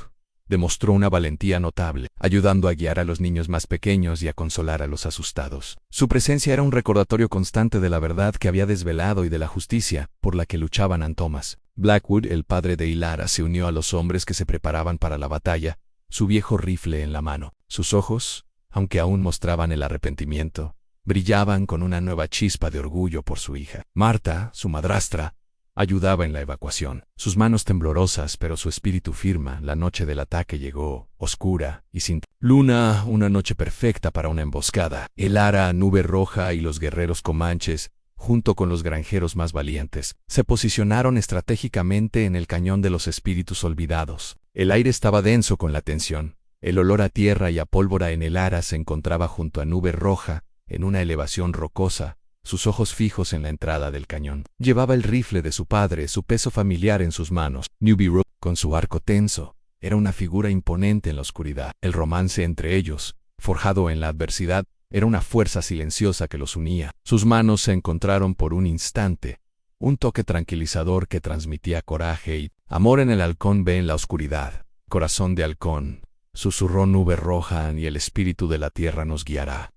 demostró una valentía notable, ayudando a guiar a los niños más pequeños y a consolar a los asustados. Su presencia era un recordatorio constante de la verdad que había desvelado y de la justicia por la que luchaban Antomas. Blackwood, el padre de Elara, se unió a los hombres que se preparaban para la batalla, su viejo rifle en la mano. Sus ojos, aunque aún mostraban el arrepentimiento, brillaban con una nueva chispa de orgullo por su hija. Marta, su madrastra, ayudaba en la evacuación. Sus manos temblorosas, pero su espíritu firme. La noche del ataque llegó, oscura y sin luna, una noche perfecta para una emboscada. Elara, Nube Roja y los guerreros comanches, junto con los granjeros más valientes, se posicionaron estratégicamente en el Cañón de los Espíritus Olvidados. El aire estaba denso con la tensión. El olor a tierra y a pólvora en Elara se encontraba junto a Nube Roja, en una elevación rocosa, sus ojos fijos en la entrada del cañón. Llevaba el rifle de su padre, su peso familiar en sus manos. Newbie Rook, con su arco tenso, era una figura imponente en la oscuridad. El romance entre ellos, forjado en la adversidad, era una fuerza silenciosa que los unía. Sus manos se encontraron por un instante, un toque tranquilizador que transmitía coraje y amor. En el halcón ve en la oscuridad. Corazón de halcón, susurró Nube Roja, y el espíritu de la tierra nos guiará.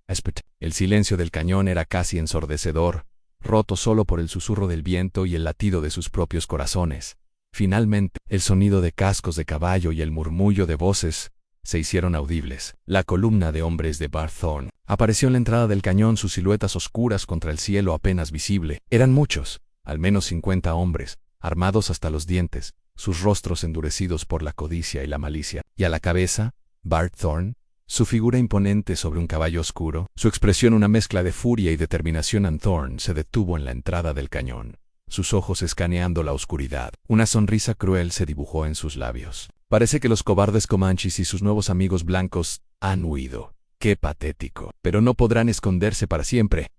El silencio del cañón era casi ensordecedor, roto solo por el susurro del viento y el latido de sus propios corazones. Finalmente, el sonido de cascos de caballo y el murmullo de voces se hicieron audibles. La columna de hombres de Bart Thorn apareció en la entrada del cañón, sus siluetas oscuras contra el cielo apenas visible. Eran muchos, al menos 50 hombres, armados hasta los dientes, sus rostros endurecidos por la codicia y la malicia. Y a la cabeza, Bart Thorn, su figura imponente sobre un caballo oscuro, su expresión una mezcla de furia y determinación. Thorn se detuvo en la entrada del cañón, sus ojos escaneando la oscuridad. Una sonrisa cruel se dibujó en sus labios. Parece que los cobardes comanches y sus nuevos amigos blancos han huido. ¡Qué patético! Pero no podrán esconderse para siempre.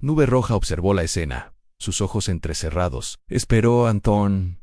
Nube Roja observó la escena, sus ojos entrecerrados. Esperó. Thorn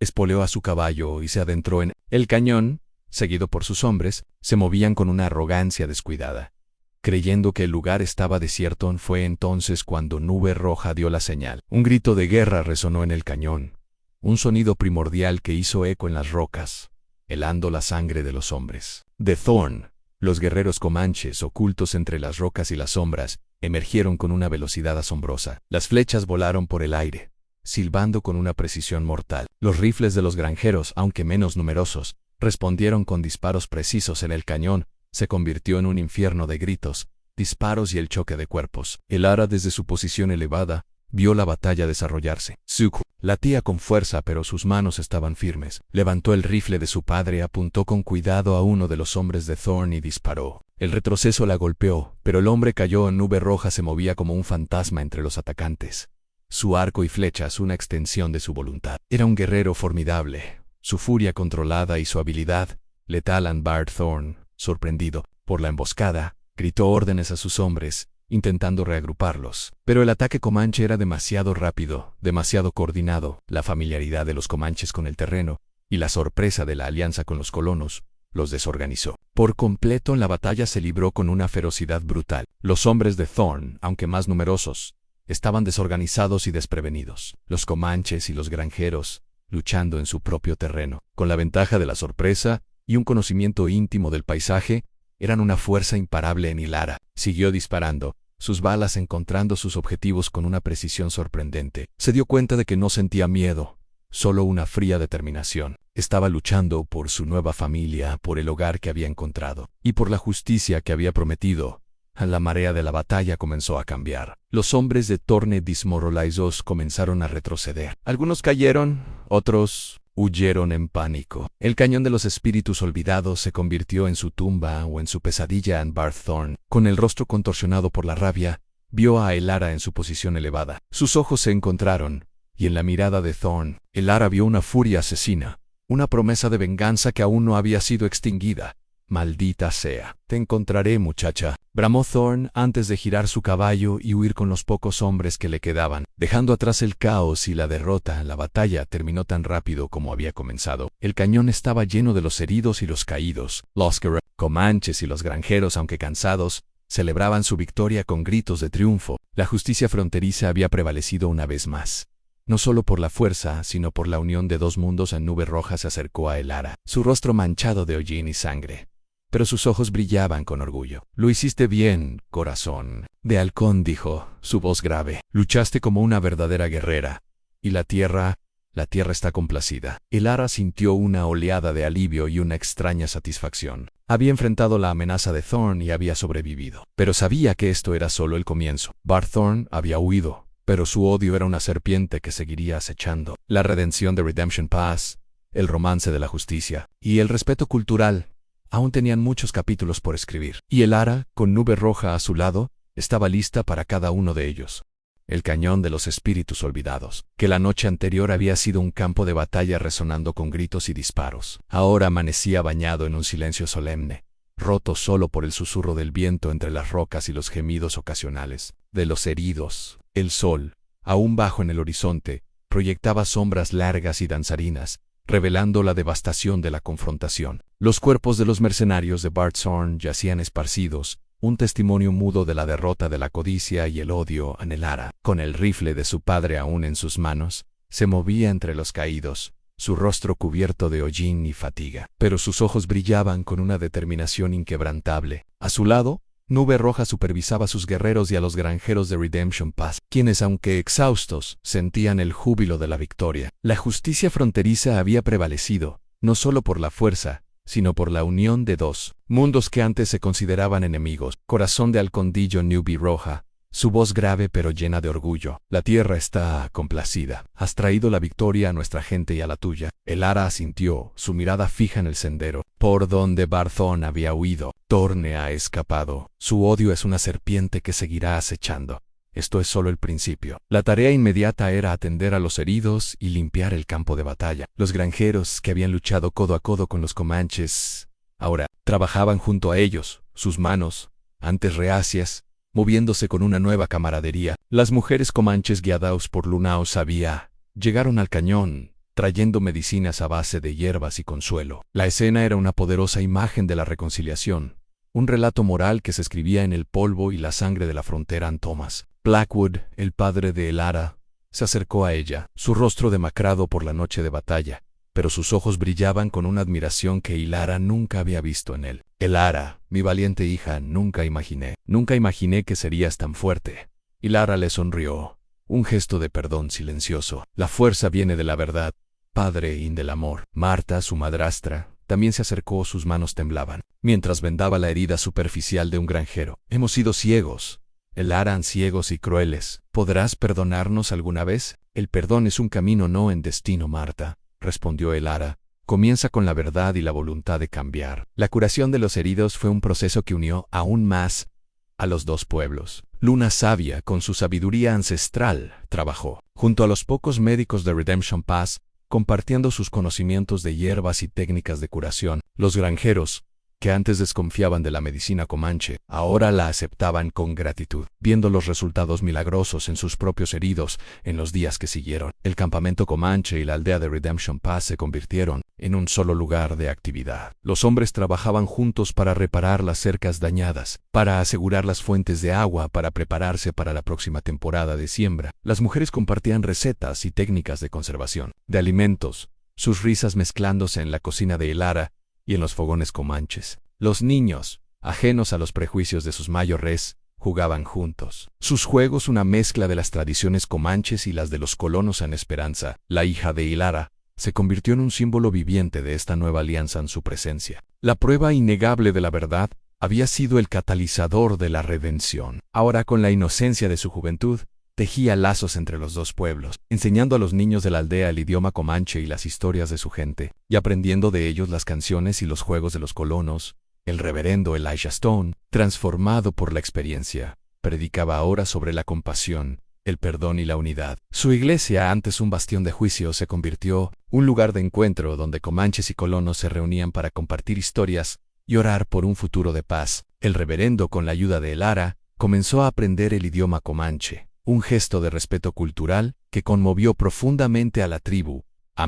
espoleó a su caballo y se adentró en el cañón. Seguido por sus hombres, se movían con una arrogancia descuidada. Creyendo que el lugar estaba desierto, fue entonces cuando Nube Roja dio la señal. Un grito de guerra resonó en el cañón, un sonido primordial que hizo eco en las rocas, helando la sangre de los hombres de Thorn. Los guerreros comanches, ocultos entre las rocas y las sombras, emergieron con una velocidad asombrosa. Las flechas volaron por el aire, silbando con una precisión mortal. Los rifles de los granjeros, aunque menos numerosos, respondieron con disparos precisos. En el cañón se convirtió en un infierno de gritos, disparos y el choque de cuerpos. Elara, desde su posición elevada, vio la batalla desarrollarse. Zuko latía con fuerza, pero sus manos estaban firmes. Levantó el rifle de su padre, apuntó con cuidado a uno de los hombres de Thorn y disparó. El retroceso la golpeó, pero el hombre cayó. Nube Roja se movía como un fantasma entre los atacantes, su arco y flechas una extensión de su voluntad. Era un guerrero formidable, su furia controlada y su habilidad letal. Bart Thorn, sorprendido por la emboscada, gritó órdenes a sus hombres, intentando reagruparlos. Pero el ataque comanche era demasiado rápido, demasiado coordinado. La familiaridad de los comanches con el terreno y la sorpresa de la alianza con los colonos los desorganizó. Por completo, la batalla se libró con una ferocidad brutal. Los hombres de Thorn, aunque más numerosos, estaban desorganizados y desprevenidos. Los comanches y los granjeros, luchando en su propio terreno, con la ventaja de la sorpresa y un conocimiento íntimo del paisaje, eran una fuerza imparable en Ilara. Siguió disparando, sus balas encontrando sus objetivos con una precisión sorprendente. Se dio cuenta de que no sentía miedo, solo una fría determinación. Estaba luchando por su nueva familia, por el hogar que había encontrado, y por la justicia que había prometido. La marea de la batalla comenzó a cambiar. Los hombres de Torne desmoralizados comenzaron a retroceder. Algunos cayeron, otros huyeron en pánico. El cañón de los espíritus olvidados se convirtió en su tumba o en su pesadilla. Barth Thorn, con el rostro contorsionado por la rabia, vio a Elara en su posición elevada. Sus ojos se encontraron, y en la mirada de Thorn, Elara vio una furia asesina, una promesa de venganza que aún no había sido extinguida. «Maldita sea. Te encontraré, muchacha», bramó Thorn antes de girar su caballo y huir con los pocos hombres que le quedaban. Dejando atrás el caos y la derrota, la batalla terminó tan rápido como había comenzado. El cañón estaba lleno de los heridos y los caídos. Los comanches y los granjeros, aunque cansados, celebraban su victoria con gritos de triunfo. La justicia fronteriza había prevalecido una vez más. No solo por la fuerza, sino por la unión de dos mundos. En Nube Roja se acercó a Elara, su rostro manchado de hollín y sangre, pero sus ojos brillaban con orgullo. «Lo hiciste bien, corazón de halcón», dijo, su voz grave. «Luchaste como una verdadera guerrera. Y la tierra está complacida». Elara sintió una oleada de alivio y una extraña satisfacción. Había enfrentado la amenaza de Thorn y había sobrevivido. Pero sabía que esto era solo el comienzo. Barth Thorn había huido, pero su odio era una serpiente que seguiría acechando. La redención de Redemption Pass, el romance de la justicia y el respeto cultural aún tenían muchos capítulos por escribir. Y Elara, con Nube Roja a su lado, estaba lista para cada uno de ellos. El cañón de los espíritus olvidados, que la noche anterior había sido un campo de batalla resonando con gritos y disparos, ahora amanecía bañado en un silencio solemne, roto solo por el susurro del viento entre las rocas y los gemidos ocasionales de los heridos. El sol, aún bajo en el horizonte, proyectaba sombras largas y danzarinas, revelando la devastación de la confrontación. Los cuerpos de los mercenarios de Barth Thorn yacían esparcidos, un testimonio mudo de la derrota de la codicia y el odio. Elara, con el rifle de su padre aún en sus manos, se movía entre los caídos, su rostro cubierto de hollín y fatiga, pero sus ojos brillaban con una determinación inquebrantable. A su lado, Nube Roja supervisaba a sus guerreros y a los granjeros de Redemption Pass, quienes, aunque exhaustos, sentían el júbilo de la victoria. La justicia fronteriza había prevalecido, no solo por la fuerza, sino por la unión de dos mundos que antes se consideraban enemigos. Corazón de halcondillo Nube Roja, su voz grave pero llena de orgullo. «La tierra está complacida. Has traído la victoria a nuestra gente y a la tuya». Elara asintió, su mirada fija en el sendero, por donde Barth Thorn había huido. «Torne ha escapado. Su odio es una serpiente que seguirá acechando. Esto es solo el principio». La tarea inmediata era atender a los heridos y limpiar el campo de batalla. Los granjeros, que habían luchado codo a codo con los comanches, ahora trabajaban junto a ellos, sus manos, antes reacias, moviéndose con una nueva camaradería. Las mujeres comanches, guiadas por Lunao Sabía, llegaron al cañón, trayendo medicinas a base de hierbas y consuelo. La escena era una poderosa imagen de la reconciliación, un relato moral que se escribía en el polvo y la sangre de la frontera. Thomas Blackwood, el padre de Elara, se acercó a ella, su rostro demacrado por la noche de batalla, pero sus ojos brillaban con una admiración que Elara nunca había visto en él. «Elara, mi valiente hija, nunca imaginé que serías tan fuerte». Elara le sonrió, un gesto de perdón silencioso. «La fuerza viene de la verdad, padre, y del amor». Marta, su madrastra, también se acercó, sus manos temblaban, mientras vendaba la herida superficial de un granjero. «Hemos sido ciegos, Elara, ciegos y crueles. ¿Podrás perdonarnos alguna vez?» «El perdón es un camino, no un destino, Marta», respondió Elara. «Comienza con la verdad y la voluntad de cambiar». La curación de los heridos fue un proceso que unió aún más a los dos pueblos. Luna Sabia, con su sabiduría ancestral, trabajó junto a los pocos médicos de Redemption Pass, compartiendo sus conocimientos de hierbas y técnicas de curación. Los granjeros, que antes desconfiaban de la medicina comanche, ahora la aceptaban con gratitud, viendo los resultados milagrosos en sus propios heridos en los días que siguieron. El campamento comanche y la aldea de Redemption Pass se convirtieron en un solo lugar de actividad. Los hombres trabajaban juntos para reparar las cercas dañadas, para asegurar las fuentes de agua, para prepararse para la próxima temporada de siembra. Las mujeres compartían recetas y técnicas de conservación de alimentos, sus risas mezclándose en la cocina de Elara y en los fogones comanches. Los niños, ajenos a los prejuicios de sus mayores, jugaban juntos. Sus juegos una mezcla de las tradiciones comanches y las de los colonos en Esperanza, la hija de Elara, se convirtió en un símbolo viviente de esta nueva alianza en su presencia. La prueba innegable de la verdad había sido el catalizador de la redención. Ahora, con la inocencia de su juventud, tejía lazos entre los dos pueblos, enseñando a los niños de la aldea el idioma comanche y las historias de su gente, y aprendiendo de ellos las canciones y los juegos de los colonos. El reverendo Elijah Stone, transformado por la experiencia, predicaba ahora sobre la compasión, el perdón y la unidad. Su iglesia, antes un bastión de juicio, se convirtió un lugar de encuentro donde comanches y colonos se reunían para compartir historias y orar por un futuro de paz. El reverendo, con la ayuda de Elara, comenzó a aprender el idioma comanche, un gesto de respeto cultural que conmovió profundamente a la tribu.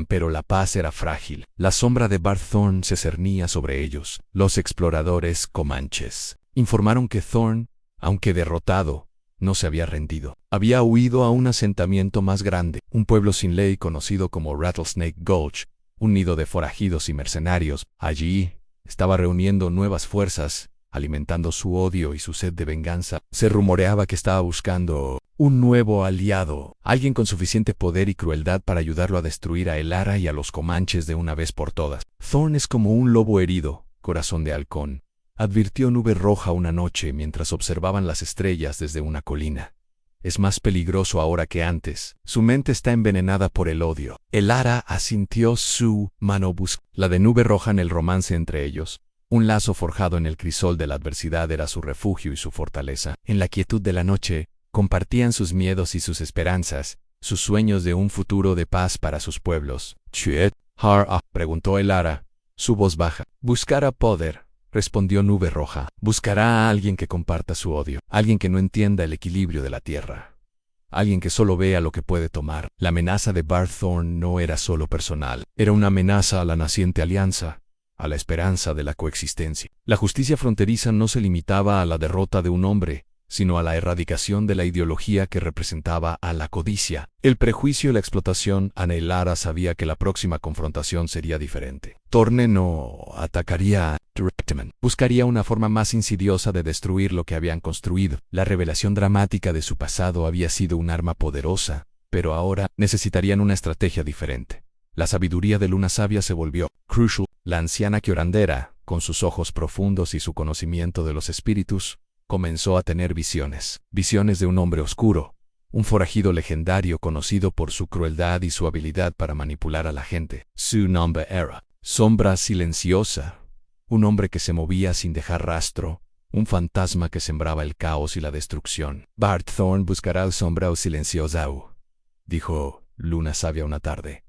Pero la paz era frágil. La sombra de Bart Thorne se cernía sobre ellos. Los exploradores comanches informaron que Thorne, aunque derrotado, no se había rendido. Había huido a un asentamiento más grande, un pueblo sin ley conocido como Rattlesnake Gulch, un nido de forajidos y mercenarios. Allí estaba reuniendo nuevas fuerzas, alimentando su odio y su sed de venganza. Se rumoreaba que estaba buscando un nuevo aliado, alguien con suficiente poder y crueldad para ayudarlo a destruir a Elara y a los comanches de una vez por todas. Thorne es como un lobo herido, corazón de halcón, advirtió Nube Roja una noche mientras observaban las estrellas desde una colina. Es más peligroso ahora que antes. Su mente está envenenada por el odio. Elara asintió, su mano buscó la de Nube Roja en el romance entre ellos. Un lazo forjado en el crisol de la adversidad era su refugio y su fortaleza. En la quietud de la noche, compartían sus miedos y sus esperanzas, sus sueños de un futuro de paz para sus pueblos. —¿Chuet? —¿Har? —preguntó Elara, su voz baja. —Buscará poder —respondió Nube Roja—. Buscará a alguien que comparta su odio, alguien que no entienda el equilibrio de la tierra, alguien que solo vea lo que puede tomar. La amenaza de Bart Thorne no era solo personal, era una amenaza a la naciente alianza, a la esperanza de la coexistencia. La justicia fronteriza no se limitaba a la derrota de un hombre, sino a la erradicación de la ideología que representaba a la codicia, el prejuicio y la explotación. Elara sabía que la próxima confrontación sería diferente. Thorne no atacaría directamente, buscaría una forma más insidiosa de destruir lo que habían construido. La revelación dramática de su pasado había sido un arma poderosa, pero ahora necesitarían una estrategia diferente. La sabiduría de Luna Sabia se volvió crucial. La anciana curandera, con sus ojos profundos y su conocimiento de los espíritus, comenzó a tener visiones de un hombre oscuro, un forajido legendario conocido por su crueldad y su habilidad para manipular a la gente. Su nombre era Sombra Silenciosa, un hombre que se movía sin dejar rastro, un fantasma que sembraba el caos y la destrucción. Bart Thorne buscará al Sombra Silenciosa, dijo Luna Sabia una tarde.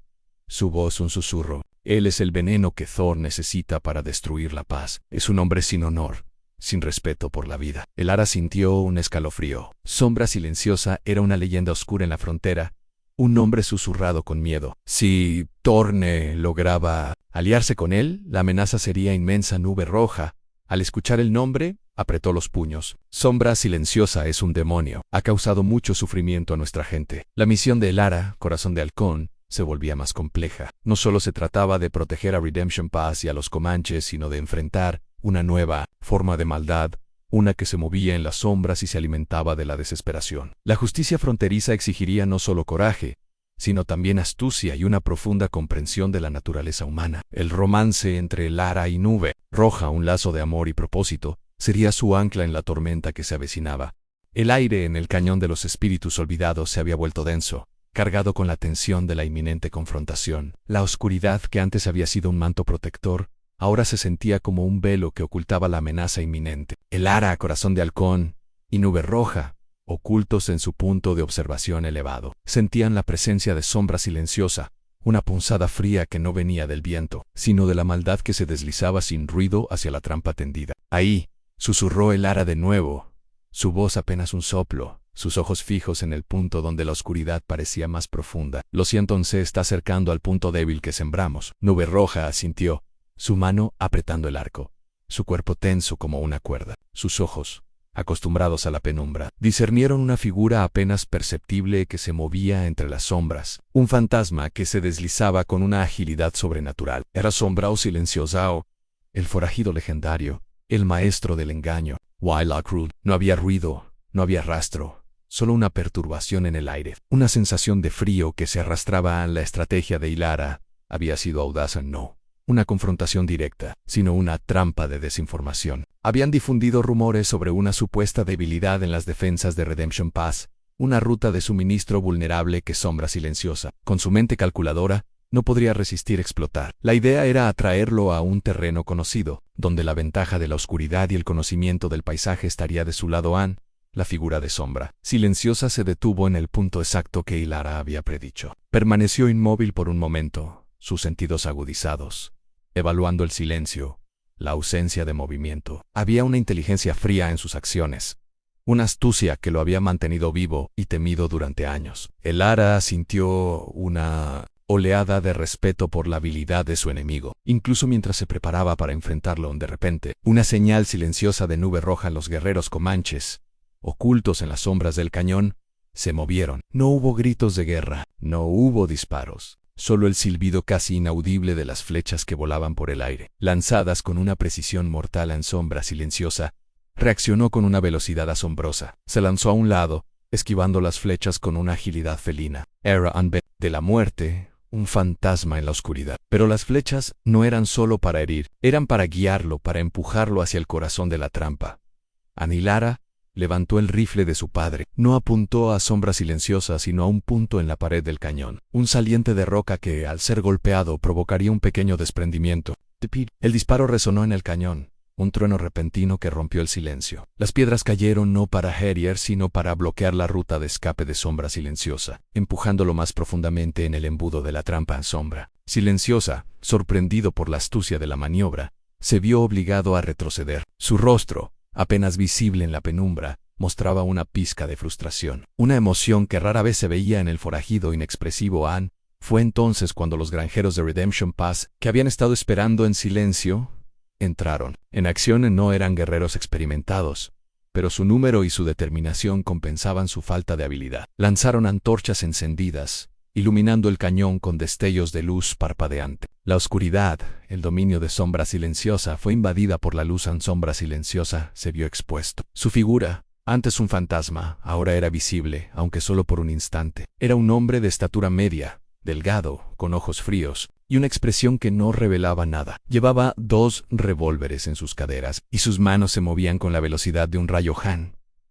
Su voz un susurro. Él es el veneno que Thorne necesita para destruir la paz. Es un hombre sin honor, sin respeto por la vida. Elara sintió un escalofrío. Sombra Silenciosa era una leyenda oscura en la frontera, un nombre susurrado con miedo. Si Thorne lograba aliarse con él, la amenaza sería inmensa. Nube Roja, al escuchar el nombre, apretó los puños. Sombra Silenciosa es un demonio. Ha causado mucho sufrimiento a nuestra gente. La misión de Elara, Corazón de Halcón, se volvía más compleja. No solo se trataba de proteger a Redemption Pass y a los comanches, sino de enfrentar una nueva forma de maldad, una que se movía en las sombras y se alimentaba de la desesperación. La justicia fronteriza exigiría no solo coraje, sino también astucia y una profunda comprensión de la naturaleza humana. El romance entre Elara y Nube Roja, un lazo de amor y propósito, sería su ancla en la tormenta que se avecinaba. El aire en el cañón de los espíritus olvidados se había vuelto denso, cargado con la tensión de la inminente confrontación. La oscuridad, que antes había sido un manto protector, ahora se sentía como un velo que ocultaba la amenaza inminente. Elara, Corazón de Halcón, y Nube Roja, ocultos en su punto de observación elevado, sentían la presencia de Sombra Silenciosa, una punzada fría que no venía del viento, sino de la maldad que se deslizaba sin ruido hacia la trampa tendida. Ahí, susurró Elara de nuevo, su voz apenas un soplo, sus ojos fijos en el punto donde la oscuridad parecía más profunda. Lo siento, se está acercando al punto débil que sembramos. Nube Roja asintió, su mano apretando el arco, su cuerpo tenso como una cuerda. Sus ojos, acostumbrados a la penumbra, discernieron una figura apenas perceptible que se movía entre las sombras, un fantasma que se deslizaba con una agilidad sobrenatural. Era Sombrao Silenciosao, el forajido legendario, el maestro del engaño. Wylakrud. No había ruido, no había rastro, solo una perturbación en el aire, una sensación de frío que se arrastraba. La estrategia de Elara había sido audaz, no una confrontación directa, sino una trampa de desinformación. Habían difundido rumores sobre una supuesta debilidad en las defensas de Redemption Pass, una ruta de suministro vulnerable que Sombra Silenciosa, con su mente calculadora, no podría resistir explotar. La idea era atraerlo a un terreno conocido, donde la ventaja de la oscuridad y el conocimiento del paisaje estaría de su lado. La figura de Sombra Silenciosa se detuvo en el punto exacto que Elara había predicho. Permaneció inmóvil por un momento, sus sentidos agudizados, evaluando el silencio, la ausencia de movimiento. Había una inteligencia fría en sus acciones, una astucia que lo había mantenido vivo y temido durante años. Elara sintió una oleada de respeto por la habilidad de su enemigo, incluso mientras se preparaba para enfrentarlo. De repente, una señal silenciosa de Nube Roja. Los guerreros comanches, ocultos en las sombras del cañón, se movieron. No hubo gritos de guerra, no hubo disparos. Solo el silbido casi inaudible de las flechas que volaban por el aire, lanzadas con una precisión mortal. En Sombra Silenciosa reaccionó con una velocidad asombrosa. Se lanzó a un lado, esquivando las flechas con una agilidad felina. Era de la muerte, un fantasma en la oscuridad. Pero las flechas no eran solo para herir, eran para guiarlo, para empujarlo hacia el corazón de la trampa. Elara levantó el rifle de su padre. No apuntó a Sombra Silenciosa, sino a un punto en la pared del cañón, un saliente de roca que, al ser golpeado, provocaría un pequeño desprendimiento. El disparo resonó en el cañón, un trueno repentino que rompió el silencio. Las piedras cayeron no para herir, sino para bloquear la ruta de escape de Sombra Silenciosa, empujándolo más profundamente en el embudo de la trampa. Sombra Silenciosa, sorprendido por la astucia de la maniobra, se vio obligado a retroceder. Su rostro, apenas visible en la penumbra, mostraba una pizca de frustración, una emoción que rara vez se veía en el forajido inexpresivo. Fue entonces cuando los granjeros de Redemption Pass, que habían estado esperando en silencio, entraron. En acción. No eran guerreros experimentados, pero su número y su determinación compensaban su falta de habilidad. Lanzaron antorchas encendidas, iluminando el cañón con destellos de luz parpadeante. La oscuridad, el dominio de Sombra Silenciosa, fue invadida por la luz. Sombra Silenciosa se vio expuesto. Su figura, antes un fantasma, ahora era visible, aunque solo por un instante. Era un hombre de estatura media, delgado, con ojos fríos, y una expresión que no revelaba nada. Llevaba 2 revólveres en sus caderas, y sus manos se movían con la velocidad de un rayo.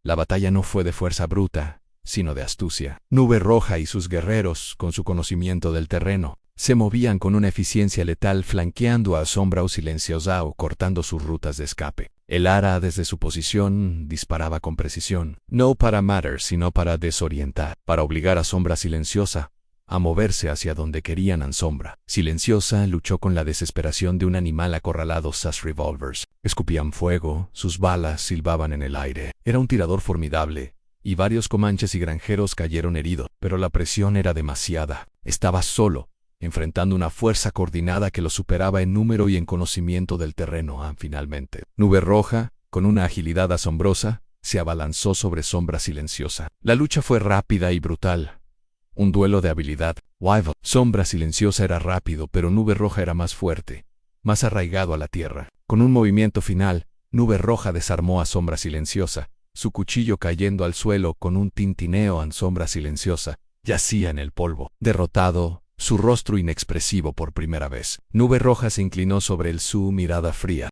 La batalla no fue de fuerza bruta, sino de astucia. Nube Roja y sus guerreros, con su conocimiento del terreno, se movían con una eficiencia letal, flanqueando a Sombrao Silenciosa o cortando sus rutas de escape. Elara, desde su posición, disparaba con precisión, no para matar, sino para desorientar, para obligar a Sombra Silenciosa a moverse hacia donde querían. Sombra Silenciosa luchó con la desesperación de un animal acorralado. Sus revolvers escupían fuego, sus balas silbaban en el aire. Era un tirador formidable, y varios comanches y granjeros cayeron heridos, pero la presión era demasiada. Estaba solo, enfrentando una fuerza coordinada que lo superaba en número y en conocimiento del terreno. Finalmente, Nube Roja, con una agilidad asombrosa, se abalanzó sobre Sombra Silenciosa. La lucha fue rápida y brutal. Un duelo de habilidad. Sombra Silenciosa era rápido, pero Nube Roja era más fuerte, más arraigado a la tierra. Con un movimiento final, Nube Roja desarmó a Sombra Silenciosa, su cuchillo cayendo al suelo con un tintineo. Sombra Silenciosa yacía en el polvo, derrotado, su rostro inexpresivo por primera vez. Nube Roja se inclinó sobre él, su mirada fría.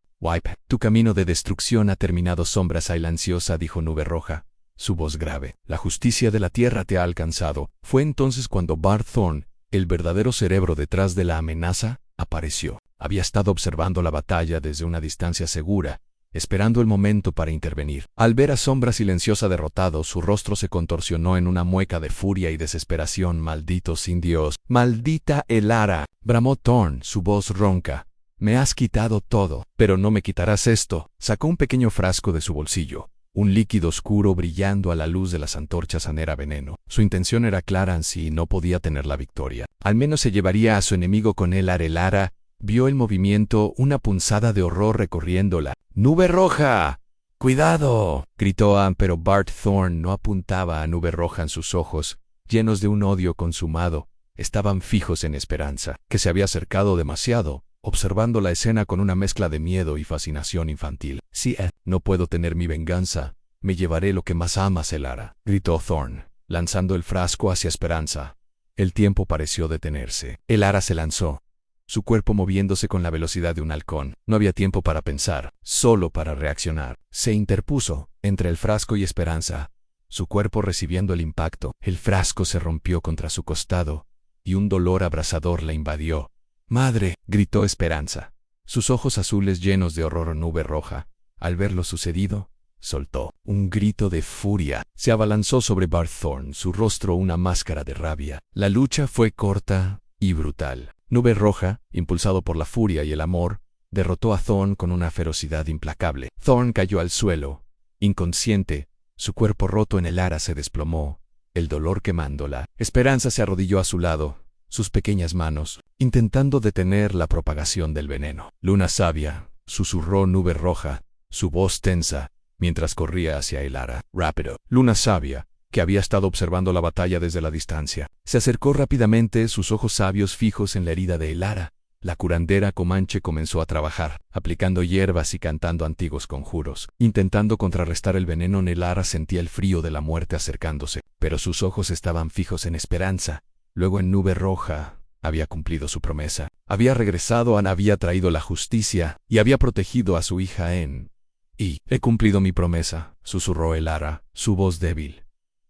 Tu camino de destrucción ha terminado. Sombra Silenciosa, dijo Nube Roja, su voz grave. La justicia de la tierra te ha alcanzado. Fue entonces cuando Bart Thorn, el verdadero cerebro detrás de la amenaza, apareció. Había estado observando la batalla desde una distancia segura, esperando el momento para intervenir. Al ver a Sombra Silenciosa derrotado, su rostro se contorsionó en una mueca de furia y desesperación. «Maldito sin Dios, maldita Elara», bramó Thorn, su voz ronca. «Me has quitado todo, pero no me quitarás esto». Sacó un pequeño frasco de su bolsillo. Un líquido oscuro brillando a la luz de las antorchas era veneno. Su intención era clara, así no podía tener la victoria. Al menos se llevaría a su enemigo con él. Elara vio el movimiento, una punzada de horror recorriéndola. «¡Nube Roja! ¡Cuidado!», gritó Anne, pero Bart Thorn no apuntaba a Nube Roja. En sus ojos, llenos de un odio consumado, estaban fijos en Esperanza, que se había acercado demasiado, observando la escena con una mezcla de miedo y fascinación infantil. «Sí, no puedo tener mi venganza. Me llevaré lo que más amas, Elara», gritó Thorn, lanzando el frasco hacia Esperanza. El tiempo pareció detenerse. Elara se lanzó, su cuerpo moviéndose con la velocidad de un halcón. No había tiempo para pensar, solo para reaccionar. Se interpuso entre el frasco y Esperanza, su cuerpo recibiendo el impacto. El frasco se rompió contra su costado, y un dolor abrasador la invadió. «¡Madre!», gritó Esperanza, sus ojos azules llenos de horror. Nube Roja, al ver lo sucedido, soltó un grito de furia. Se abalanzó sobre Bart Thorn, su rostro una máscara de rabia. La lucha fue corta y brutal. Nube Roja, impulsado por la furia y el amor, derrotó a Thorn con una ferocidad implacable. Thorn cayó al suelo, inconsciente, su cuerpo roto. En Elara se desplomó, el dolor quemándola. Esperanza se arrodilló a su lado, sus pequeñas manos, intentando detener la propagación del veneno. «Luna sabia», susurró Nube Roja, su voz tensa, mientras corría hacia Elara. «Rápido». Luna sabia, que había estado observando la batalla desde la distancia, se acercó rápidamente, sus ojos sabios fijos en la herida de Elara. La curandera comanche comenzó a trabajar, aplicando hierbas y cantando antiguos conjuros, intentando contrarrestar el veneno. Elara sentía el frío de la muerte acercándose, pero sus ojos estaban fijos en Esperanza. Luego en Nube Roja había cumplido su promesa. Había regresado, había traído la justicia y había protegido a su hija En. «Y he cumplido mi promesa», susurró Elara, su voz débil.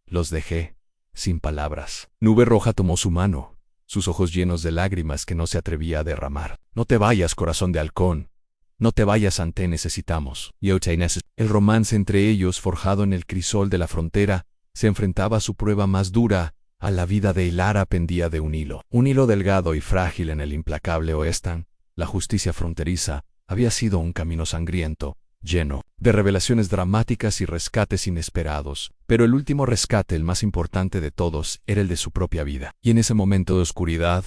«Los dejé sin palabras». Nube Roja tomó su mano, sus ojos llenos de lágrimas que no se atrevía a derramar. «No te vayas, corazón de halcón. No te vayas, Ante necesitamos». El romance entre ellos, forjado en el crisol de la frontera, se enfrentaba a su prueba más dura. A la vida de Elara pendía de un hilo delgado y frágil. En el implacable oeste, la justicia fronteriza había sido un camino sangriento, lleno de revelaciones dramáticas y rescates inesperados, pero el último rescate, el más importante de todos, era el de su propia vida. Y en ese momento de oscuridad,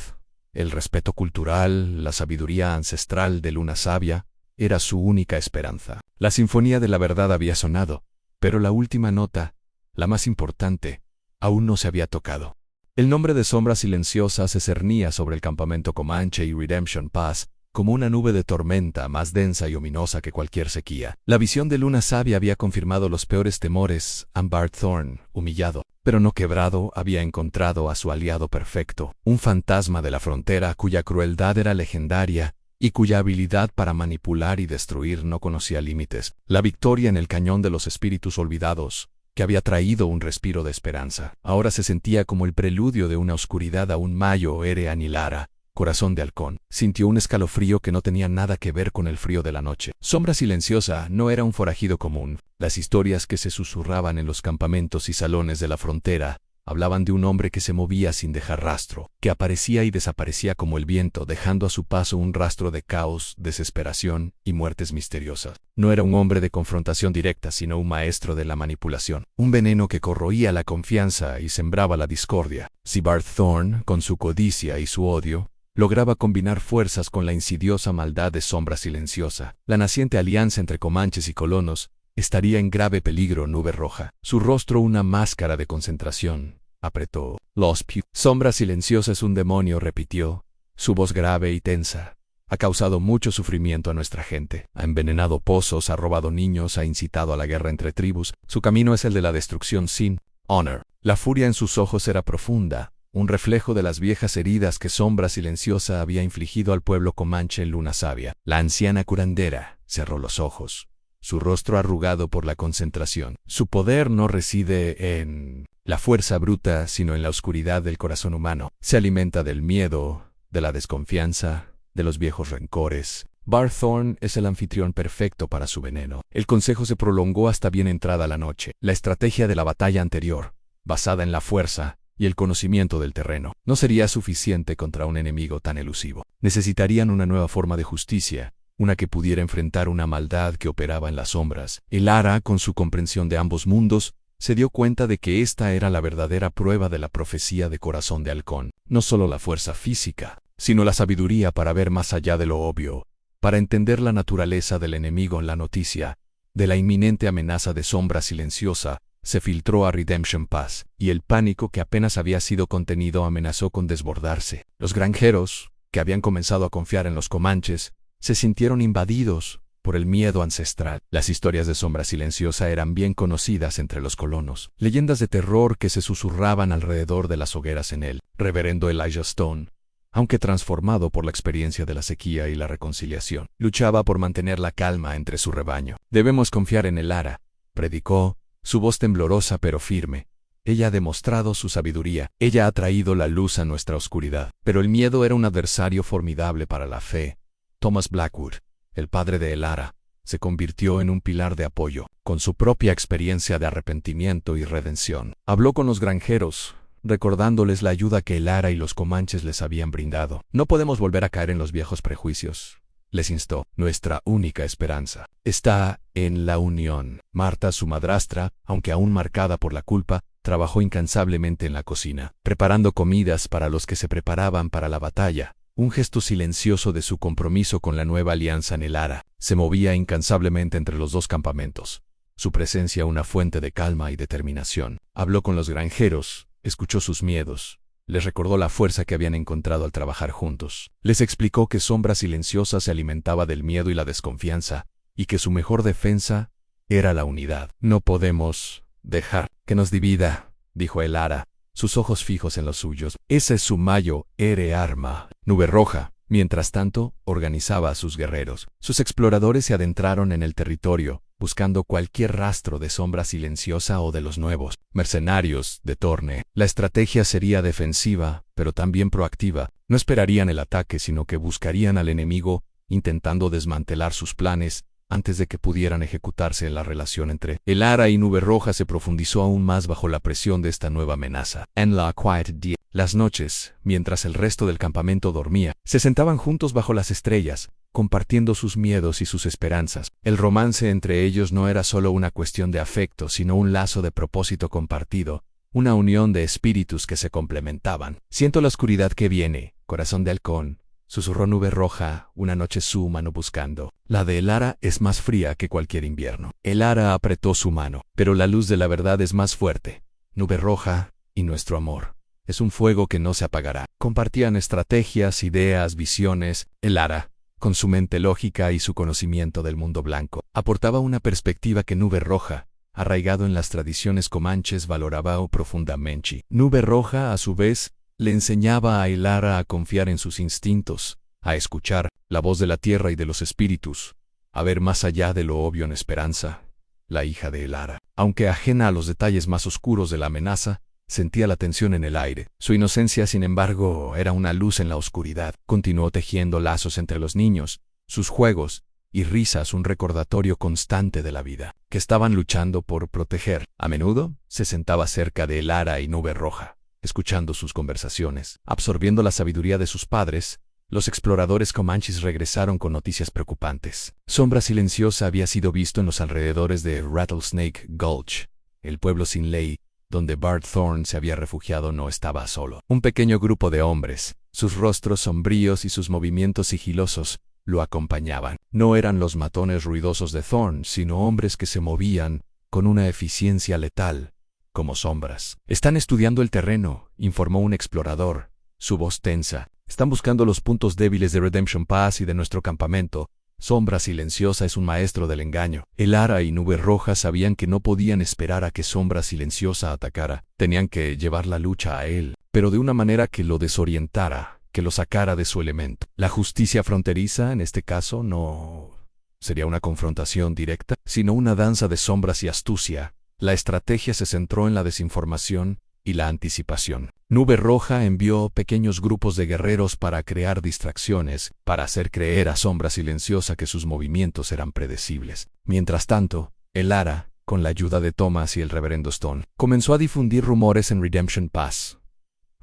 el respeto cultural, la sabiduría ancestral de Luna Sabia, era su única esperanza. La sinfonía de la verdad había sonado, pero la última nota, la más importante, aún no se había tocado. El nombre de Sombra Silenciosa se cernía sobre el campamento Comanche y Redemption Pass, como una nube de tormenta más densa y ominosa que cualquier sequía. La visión de Luna Sabia había confirmado los peores temores. Bart Thorn, humillado, pero no quebrado, había encontrado a su aliado perfecto, un fantasma de la frontera cuya crueldad era legendaria y cuya habilidad para manipular y destruir no conocía límites. La victoria en el cañón de los espíritus olvidados, que había traído un respiro de esperanza, ahora se sentía como el preludio de una oscuridad aún mayor. Elara, corazón de halcón, sintió un escalofrío que no tenía nada que ver con el frío de la noche. Sombra Silenciosa no era un forajido común. Las historias que se susurraban en los campamentos y salones de la frontera hablaban de un hombre que se movía sin dejar rastro, que aparecía y desaparecía como el viento, dejando a su paso un rastro de caos, desesperación y muertes misteriosas. No era un hombre de confrontación directa, sino un maestro de la manipulación, un veneno que corroía la confianza y sembraba la discordia. Si Bart Thorn, con su codicia y su odio, lograba combinar fuerzas con la insidiosa maldad de Sombra Silenciosa, la naciente alianza entre comanches y colonos estaría en grave peligro. Nube Roja, su rostro una máscara de concentración, apretó los puños. «Sombra Silenciosa es un demonio», repitió, su voz grave y tensa. «Ha causado mucho sufrimiento a nuestra gente. Ha envenenado pozos, ha robado niños, ha incitado a la guerra entre tribus. Su camino es el de la destrucción sin honor». La furia en sus ojos era profunda, un reflejo de las viejas heridas que Sombra Silenciosa había infligido al pueblo comanche en Luna Sabia. La anciana curandera cerró los ojos, su rostro arrugado por la concentración. Su poder no reside en la fuerza bruta, sino en la oscuridad del corazón humano. Se alimenta del miedo, de la desconfianza, de los viejos rencores. Bart Thorne es el anfitrión perfecto para su veneno. El consejo se prolongó hasta bien entrada la noche. La estrategia de la batalla anterior, basada en la fuerza y el conocimiento del terreno, no sería suficiente contra un enemigo tan elusivo. Necesitarían una nueva forma de justicia, una que pudiera enfrentar una maldad que operaba en las sombras. Elara, con su comprensión de ambos mundos, se dio cuenta de que esta era la verdadera prueba de la profecía de Corazón de Halcón. No solo la fuerza física, sino la sabiduría para ver más allá de lo obvio, para entender la naturaleza del enemigo en la noticia de la inminente amenaza de sombra silenciosa. Se filtró a Redemption Pass, y el pánico que apenas había sido contenido amenazó con desbordarse. Los granjeros, que habían comenzado a confiar en los comanches, se sintieron invadidos por el miedo ancestral. Las historias de sombra silenciosa eran bien conocidas entre los colonos, leyendas de terror que se susurraban alrededor de las hogueras en el reverendo Elijah Stone, aunque transformado por la experiencia de la sequía y la reconciliación, luchaba por mantener la calma entre su rebaño. Debemos confiar en Elara, predicó, su voz temblorosa pero firme. Ella ha demostrado su sabiduría, ella ha traído la luz a nuestra oscuridad. Pero el miedo era un adversario formidable para la fe. Thomas Blackwood, el padre de Elara, se convirtió en un pilar de apoyo, con su propia experiencia de arrepentimiento y redención. Habló con los granjeros, recordándoles la ayuda que Elara y los comanches les habían brindado. No podemos volver a caer en los viejos prejuicios, les instó. Nuestra única esperanza está en la unión. Marta, su madrastra, aunque aún marcada por la culpa, trabajó incansablemente en la cocina, preparando comidas para los que se preparaban para la batalla. Un gesto silencioso de su compromiso con la nueva alianza en Elara se movía incansablemente entre los dos campamentos, su presencia una fuente de calma y determinación. Habló con los granjeros, escuchó sus miedos, les recordó la fuerza que habían encontrado al trabajar juntos. Les explicó que Sombra Silenciosa se alimentaba del miedo y la desconfianza, y que su mejor defensa era la unidad. No podemos dejar que nos divida, dijo Elara, sus ojos fijos en los suyos. Esa es su mayo ere arma. Nube Roja, mientras tanto, organizaba a sus guerreros. Sus exploradores se adentraron en el territorio, buscando cualquier rastro de Sombra Silenciosa o de los nuevos mercenarios de Thorne. La estrategia sería defensiva, pero también proactiva. No esperarían el ataque, sino que buscarían al enemigo, intentando desmantelar sus planes antes de que pudieran ejecutarse. La relación entre Elara y Nube Roja se profundizó aún más bajo la presión de esta nueva amenaza. En la Quiet Day, las noches, mientras el resto del campamento dormía, se sentaban juntos bajo las estrellas, compartiendo sus miedos y sus esperanzas. El romance entre ellos no era solo una cuestión de afecto, sino un lazo de propósito compartido, una unión de espíritus que se complementaban. Siento la oscuridad que viene, Corazón de Halcón, susurró Nube Roja, una noche su mano buscando. La de Elara es más fría que cualquier invierno. Elara apretó su mano. Pero la luz de la verdad es más fuerte. Nube Roja, y nuestro amor es un fuego que no se apagará. Compartían estrategias, ideas, visiones. Elara, con su mente lógica y su conocimiento del mundo blanco, aportaba una perspectiva que Nube Roja, arraigado en las tradiciones comanches, valoraba profundamente. Nube Roja, a su vez, le enseñaba a Elara a confiar en sus instintos, a escuchar la voz de la tierra y de los espíritus, a ver más allá de lo obvio en Esperanza, la hija de Elara. Aunque ajena a los detalles más oscuros de la amenaza, sentía la tensión en el aire. Su inocencia, sin embargo, era una luz en la oscuridad. Continuó tejiendo lazos entre los niños, sus juegos y risas, un recordatorio constante de la vida que estaban luchando por proteger. A menudo se sentaba cerca de Elara y Nube Roja, escuchando sus conversaciones. Absorbiendo la sabiduría de sus padres, los exploradores comanches regresaron con noticias preocupantes. Sombra Silenciosa había sido visto en los alrededores de Rattlesnake Gulch. El pueblo sin ley, donde Bart Thorne se había refugiado, no estaba solo. Un pequeño grupo de hombres, sus rostros sombríos y sus movimientos sigilosos, lo acompañaban. No eran los matones ruidosos de Thorne, sino hombres que se movían con una eficiencia letal, como sombras. Están estudiando el terreno, informó un explorador, su voz tensa. Están buscando los puntos débiles de Redemption Pass y de nuestro campamento. Sombra Silenciosa es un maestro del engaño. Elara y Nube Roja sabían que no podían esperar a que Sombra Silenciosa atacara. Tenían que llevar la lucha a él, pero de una manera que lo desorientara, que lo sacara de su elemento. La justicia fronteriza, en este caso, no sería una confrontación directa, sino una danza de sombras y astucia. La estrategia se centró en la desinformación, y la anticipación. Nube Roja envió pequeños grupos de guerreros para crear distracciones, para hacer creer a Sombra Silenciosa que sus movimientos eran predecibles. Mientras tanto, el Ara, con la ayuda de Thomas y el Reverendo Stone, comenzó a difundir rumores en Redemption Pass.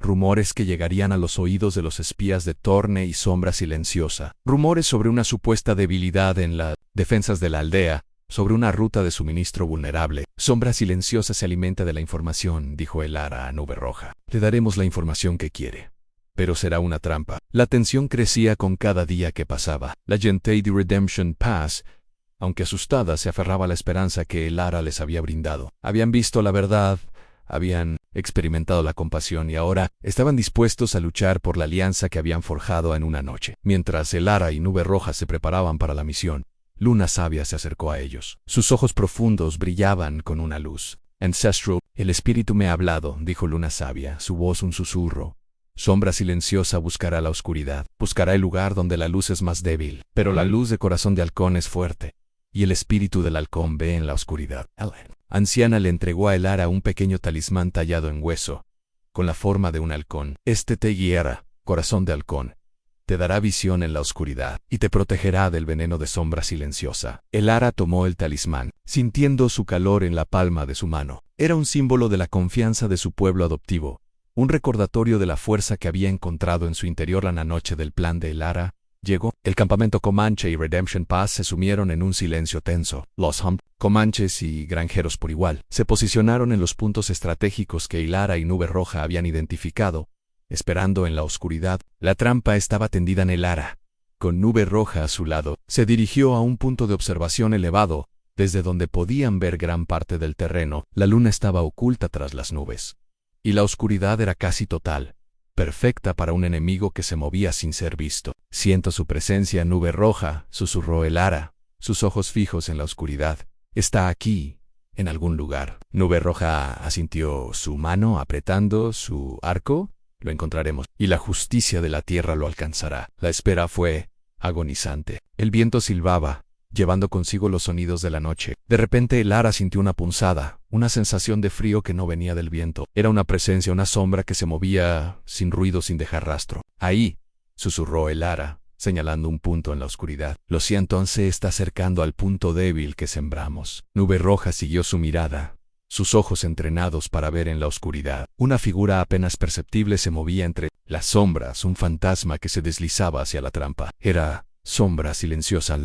Rumores que llegarían a los oídos de los espías de Thorne y Sombra Silenciosa. Rumores sobre una supuesta debilidad en las defensas de la aldea, sobre una ruta de suministro vulnerable. Sombra Silenciosa se alimenta de la información, dijo el Ara a Nube Roja. Le daremos la información que quiere. Pero será una trampa. La tensión crecía con cada día que pasaba. La gente de Redemption Pass, aunque asustada, se aferraba a la esperanza que el Ara les había brindado. Habían visto la verdad, habían experimentado la compasión y ahora estaban dispuestos a luchar por la alianza que habían forjado en una noche. Mientras el Ara y Nube Roja se preparaban para la misión, Luna Sabia se acercó a ellos. Sus ojos profundos brillaban con una luz. Ancestral, el espíritu me ha hablado, dijo Luna Sabia, su voz un susurro. Sombra Silenciosa buscará la oscuridad, buscará el lugar donde la luz es más débil, pero la luz de Corazón de Halcón es fuerte, y el espíritu del halcón ve en la oscuridad. Anciana le entregó a el Ara un pequeño talismán tallado en hueso, con la forma de un halcón. Este te guiará, Corazón de Halcón. Te dará visión en la oscuridad, y te protegerá del veneno de Sombra Silenciosa. El Ara tomó el talismán, sintiendo su calor en la palma de su mano. Era un símbolo de la confianza de su pueblo adoptivo, un recordatorio de la fuerza que había encontrado en su interior la noche del plan de el Ara. Llegó. El campamento Comanche y Redemption Pass se sumieron en un silencio tenso. Los Comanches y granjeros por igual se posicionaron en los puntos estratégicos que el Ara y Nube Roja habían identificado, esperando en la oscuridad. La trampa estaba tendida en el Ara. Con Nube Roja a su lado, se dirigió a un punto de observación elevado, desde donde podían ver gran parte del terreno. La luna estaba oculta tras las nubes, y la oscuridad era casi total, perfecta para un enemigo que se movía sin ser visto. Siento su presencia, Nube Roja, susurró el Ara, sus ojos fijos en la oscuridad. Está aquí, en algún lugar. Nube Roja asintió, su mano apretando su arco. Lo encontraremos, y la justicia de la tierra lo alcanzará. La espera fue agonizante. El viento silbaba, llevando consigo los sonidos de la noche. De repente el Ara sintió una punzada, una sensación de frío que no venía del viento. Era una presencia, una sombra que se movía sin ruido, sin dejar rastro. Ahí, susurró el Ara, señalando un punto en la oscuridad. Lo siento, se está acercando al punto débil que sembramos. Nube Roja siguió su mirada, sus ojos entrenados para ver en la oscuridad. Una figura apenas perceptible se movía entre las sombras, un fantasma que se deslizaba hacia la trampa. Era Sombra Silenciosa.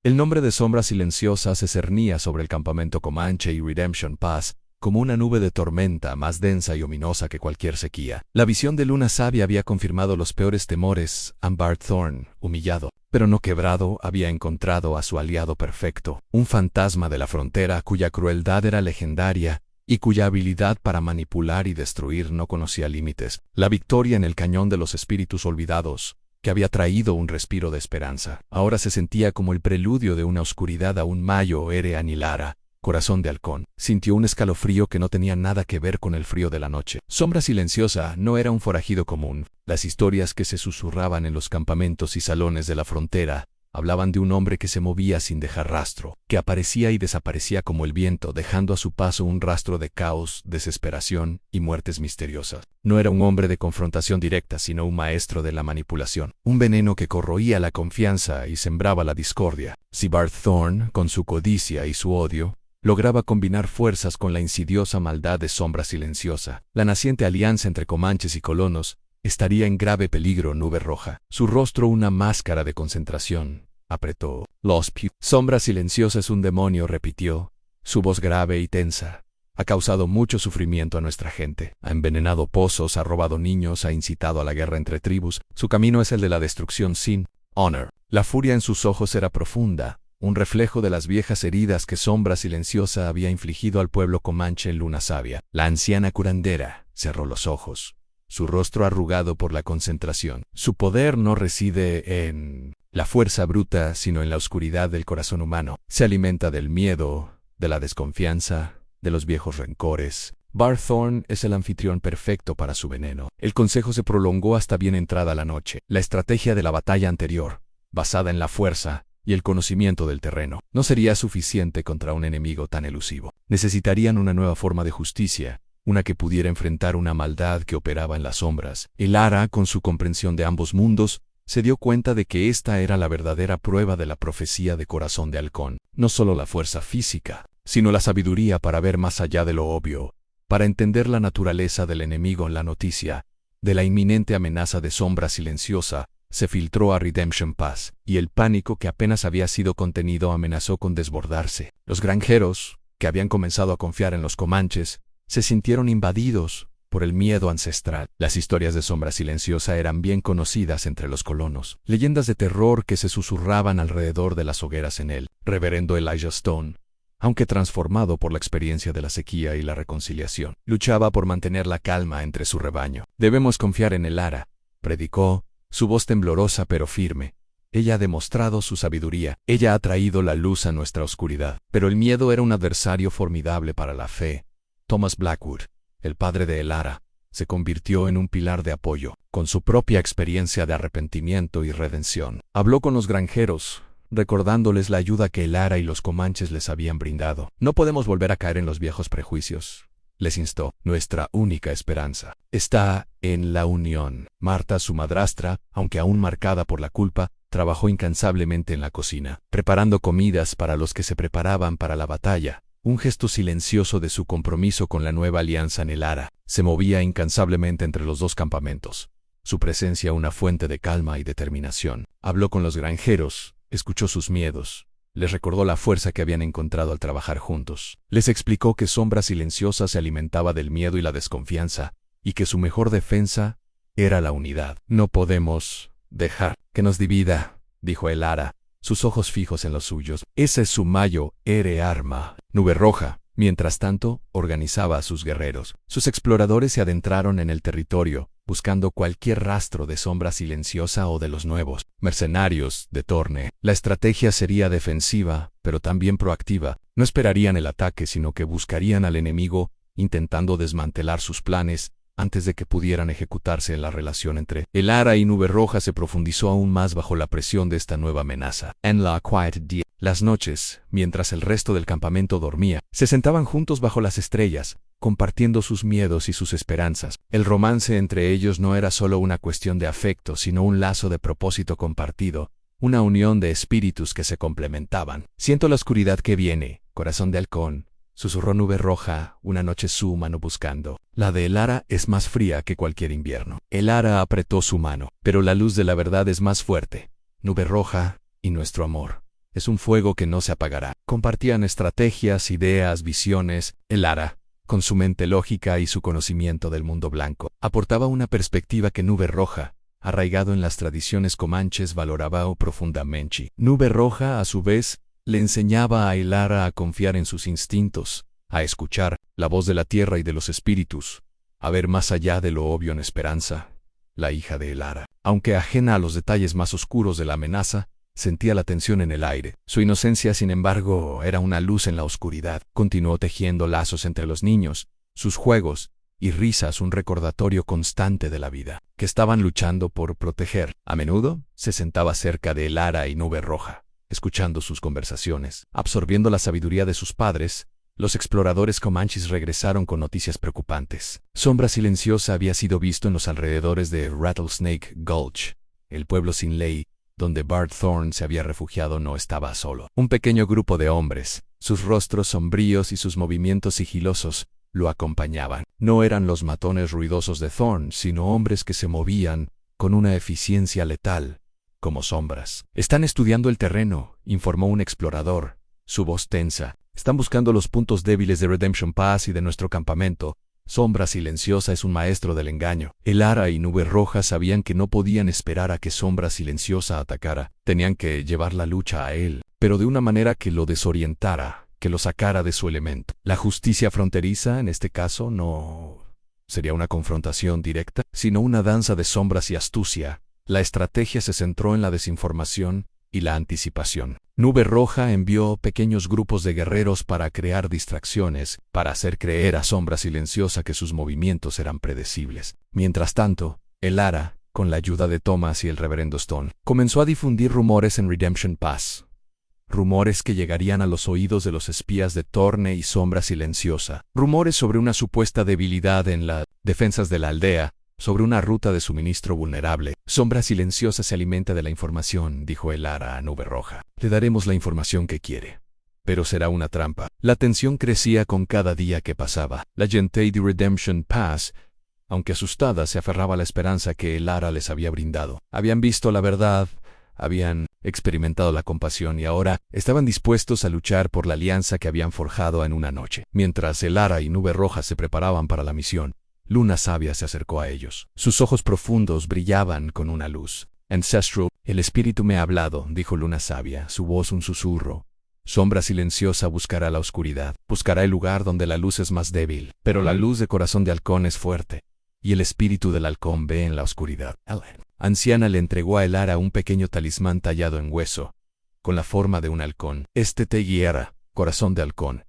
El nombre de Sombra Silenciosa se cernía sobre el campamento Comanche y Redemption Pass, como una nube de tormenta más densa y ominosa que cualquier sequía. La visión de Luna Sabia había confirmado los peores temores. Bart Thorne, humillado, pero no quebrado, había encontrado a su aliado perfecto, un fantasma de la frontera cuya crueldad era legendaria y cuya habilidad para manipular y destruir no conocía límites. La victoria en el cañón de los espíritus olvidados, que había traído un respiro de esperanza, ahora se sentía como el preludio de una oscuridad aún mayor. Anilara, Corazón de Halcón, sintió un escalofrío que no tenía nada que ver con el frío de la noche. Sombra Silenciosa no era un forajido común. Las historias que se susurraban en los campamentos y salones de la frontera hablaban de un hombre que se movía sin dejar rastro, que aparecía y desaparecía como el viento, dejando a su paso un rastro de caos, desesperación y muertes misteriosas. No era un hombre de confrontación directa, sino un maestro de la manipulación, un veneno que corroía la confianza y sembraba la discordia. Si Bart Thorne, con su codicia y su odio, lograba combinar fuerzas con la insidiosa maldad de Sombra Silenciosa, la naciente alianza entre comanches y colonos estaría en grave peligro. Nube Roja, su rostro una máscara de concentración, apretó los puños. Sombra Silenciosa es un demonio, repitió, su voz grave y tensa. Ha causado mucho sufrimiento a nuestra gente. Ha envenenado pozos, ha robado niños, ha incitado a la guerra entre tribus. Su camino es el de la destrucción sin honor. La furia en sus ojos era profunda, un reflejo de las viejas heridas que Sombra Silenciosa había infligido al pueblo comanche en Luna Sabia. La anciana curandera cerró los ojos, su rostro arrugado por la concentración. Su poder no reside en la fuerza bruta, sino en la oscuridad del corazón humano. Se alimenta del miedo, de la desconfianza, de los viejos rencores. Bart Thorne es el anfitrión perfecto para su veneno. El consejo se prolongó hasta bien entrada la noche. La estrategia de la batalla anterior, basada en la fuerza y el conocimiento del terreno, no sería suficiente contra un enemigo tan elusivo. Necesitarían una nueva forma de justicia, una que pudiera enfrentar una maldad que operaba en las sombras. Elara, con su comprensión de ambos mundos, se dio cuenta de que esta era la verdadera prueba de la profecía de Corazón de Halcón. No solo la fuerza física, sino la sabiduría para ver más allá de lo obvio, para entender la naturaleza del enemigo en la noticia, de la inminente amenaza de sombra silenciosa, se filtró a Redemption Pass, y el pánico que apenas había sido contenido amenazó con desbordarse. Los granjeros, que habían comenzado a confiar en los comanches, se sintieron invadidos por el miedo ancestral. Las historias de sombra silenciosa eran bien conocidas entre los colonos, leyendas de terror que se susurraban alrededor de las hogueras en él. Reverendo Elijah Stone, aunque transformado por la experiencia de la sequía y la reconciliación, luchaba por mantener la calma entre su rebaño. Debemos confiar en Elara, predicó, su voz temblorosa pero firme. Ella ha demostrado su sabiduría, ella ha traído la luz a nuestra oscuridad. Pero el miedo era un adversario formidable para la fe. Thomas Blackwood, el padre de Elara, se convirtió en un pilar de apoyo, con su propia experiencia de arrepentimiento y redención. Habló con los granjeros, recordándoles la ayuda que Elara y los comanches les habían brindado. No podemos volver a caer en los viejos prejuicios, les instó. Nuestra única esperanza está en la unión. Marta, su madrastra, aunque aún marcada por la culpa, trabajó incansablemente en la cocina, preparando comidas para los que se preparaban para la batalla. Un gesto silencioso de su compromiso con la nueva alianza en Elara. Se movía incansablemente entre los dos campamentos, su presencia una fuente de calma y determinación. Habló con los granjeros, escuchó sus miedos, les recordó la fuerza que habían encontrado al trabajar juntos. Les explicó que Sombra Silenciosa se alimentaba del miedo y la desconfianza, y que su mejor defensa era la unidad. No podemos dejar que nos divida, dijo Elara, sus ojos fijos en los suyos. Esa es su mayo, ere arma. Nube Roja, mientras tanto, organizaba a sus guerreros. Sus exploradores se adentraron en el territorio, buscando cualquier rastro de Sombra Silenciosa o de los nuevos mercenarios de Torne. La estrategia sería defensiva, pero también proactiva. No esperarían el ataque, sino que buscarían al enemigo, intentando desmantelar sus planes antes de que pudieran ejecutarse. La relación entre Elara y Nube Roja se profundizó aún más bajo la presión de esta nueva amenaza. En la Quiet Day, las noches, mientras el resto del campamento dormía, se sentaban juntos bajo las estrellas, compartiendo sus miedos y sus esperanzas. El romance entre ellos no era solo una cuestión de afecto, sino un lazo de propósito compartido, una unión de espíritus que se complementaban. Siento la oscuridad que viene, Corazón de Halcón, susurró Nube Roja, una noche su mano buscando. La de Elara es más fría que cualquier invierno. Elara apretó su mano. Pero la luz de la verdad es más fuerte. Nube Roja, y nuestro amor es un fuego que no se apagará. Compartían estrategias, ideas, visiones. Elara, con su mente lógica y su conocimiento del mundo blanco, aportaba una perspectiva que Nube Roja, arraigado en las tradiciones comanches, valoraba profundamente. Nube Roja, a su vez, le enseñaba a Elara a confiar en sus instintos, a escuchar la voz de la tierra y de los espíritus, a ver más allá de lo obvio en Esperanza, la hija de Elara. Aunque ajena a los detalles más oscuros de la amenaza, sentía la tensión en el aire. Su inocencia, sin embargo, era una luz en la oscuridad. Continuó tejiendo lazos entre los niños, sus juegos y risas, un recordatorio constante de la vida que estaban luchando por proteger. A menudo, se sentaba cerca de Elara y Nube Roja, escuchando sus conversaciones. Absorbiendo la sabiduría de sus padres, los exploradores comanches regresaron con noticias preocupantes. Sombra Silenciosa había sido visto en los alrededores de Rattlesnake Gulch, el pueblo sin ley, donde Bart Thorne se había refugiado. No estaba solo. Un pequeño grupo de hombres, sus rostros sombríos y sus movimientos sigilosos, lo acompañaban. No eran los matones ruidosos de Thorne, sino hombres que se movían con una eficiencia letal, como sombras. Están estudiando el terreno, informó un explorador, su voz tensa. Están buscando los puntos débiles de Redemption Pass y de nuestro campamento. Sombra Silenciosa es un maestro del engaño. Elara y Nube Roja sabían que no podían esperar a que Sombra Silenciosa atacara. Tenían que llevar la lucha a él, pero de una manera que lo desorientara, que lo sacara de su elemento. La justicia fronteriza, en este caso, no sería una confrontación directa, sino una danza de sombras y astucia. La estrategia se centró en la desinformación y la anticipación. Nube Roja envió pequeños grupos de guerreros para crear distracciones, para hacer creer a Sombra Silenciosa que sus movimientos eran predecibles. Mientras tanto, Elara, con la ayuda de Thomas y el Reverendo Stone, comenzó a difundir rumores en Redemption Pass. rumores que llegarían a los oídos de los espías de Torne y Sombra Silenciosa, rumores sobre una supuesta debilidad en las defensas de la aldea, sobre una ruta de suministro vulnerable. Sombra Silenciosa se alimenta de la información, dijo Elara a Nube Roja. Le daremos la información que quiere. Pero será una trampa. La tensión crecía con cada día que pasaba. La gente de Redemption Pass, aunque asustada, se aferraba a la esperanza que Elara les había brindado. Habían visto la verdad, habían experimentado la compasión y ahora estaban dispuestos a luchar por la alianza que habían forjado en una noche. Mientras Elara y Nube Roja se preparaban para la misión, Luna Sabia se acercó a ellos. Sus ojos profundos brillaban con una luz. Ancestral, el espíritu me ha hablado, dijo Luna Sabia, su voz un susurro. Sombra Silenciosa buscará la oscuridad, buscará el lugar donde la luz es más débil, pero la luz de Corazón de Halcón es fuerte, y el espíritu del halcón ve en la oscuridad. Anciana le entregó a Elara un pequeño talismán tallado en hueso, con la forma de un halcón. Este te guiará, Corazón de Halcón.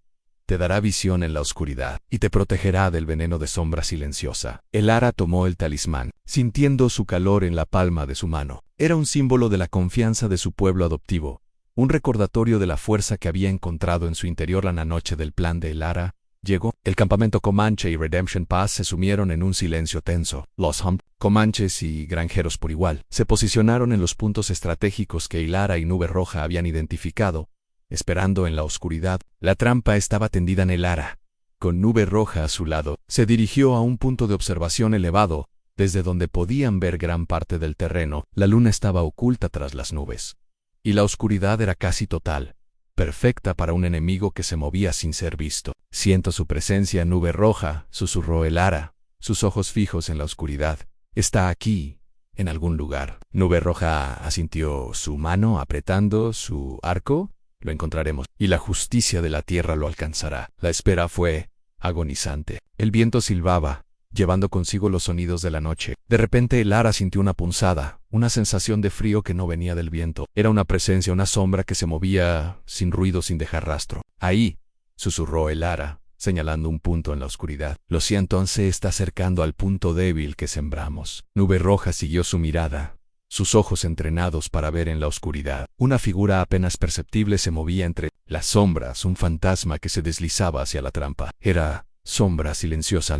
Te dará visión en la oscuridad, y te protegerá del veneno de Sombra Silenciosa. Elara tomó el talismán, sintiendo su calor en la palma de su mano. Era un símbolo de la confianza de su pueblo adoptivo, un recordatorio de la fuerza que había encontrado en su interior la noche del plan de Elara. Llegó. El campamento Comanche y Redemption Pass se sumieron en un silencio tenso. Los Comanches y granjeros por igual se posicionaron en los puntos estratégicos que Elara y Nube Roja habían identificado, esperando en la oscuridad. La trampa estaba tendida en Elara. Con Nube Roja a su lado, se dirigió a un punto de observación elevado, desde donde podían ver gran parte del terreno. La luna estaba oculta tras las nubes, y la oscuridad era casi total, perfecta para un enemigo que se movía sin ser visto. Siento su presencia, Nube Roja, susurró Elara, sus ojos fijos en la oscuridad. Está aquí, en algún lugar. Nube Roja asintió, su mano apretando su arco. Lo encontraremos, y la justicia de la tierra lo alcanzará. La espera fue agonizante. El viento silbaba, llevando consigo los sonidos de la noche. De repente Elara sintió una punzada, una sensación de frío que no venía del viento. Era una presencia, una sombra que se movía sin ruido, sin dejar rastro. Ahí, susurró Elara, señalando un punto en la oscuridad. Lo siento, se está acercando al punto débil que sembramos. Nube Roja siguió su mirada, sus ojos entrenados para ver en la oscuridad. Una figura apenas perceptible se movía entre las sombras, un fantasma que se deslizaba hacia la trampa. Era Sombra Silenciosa.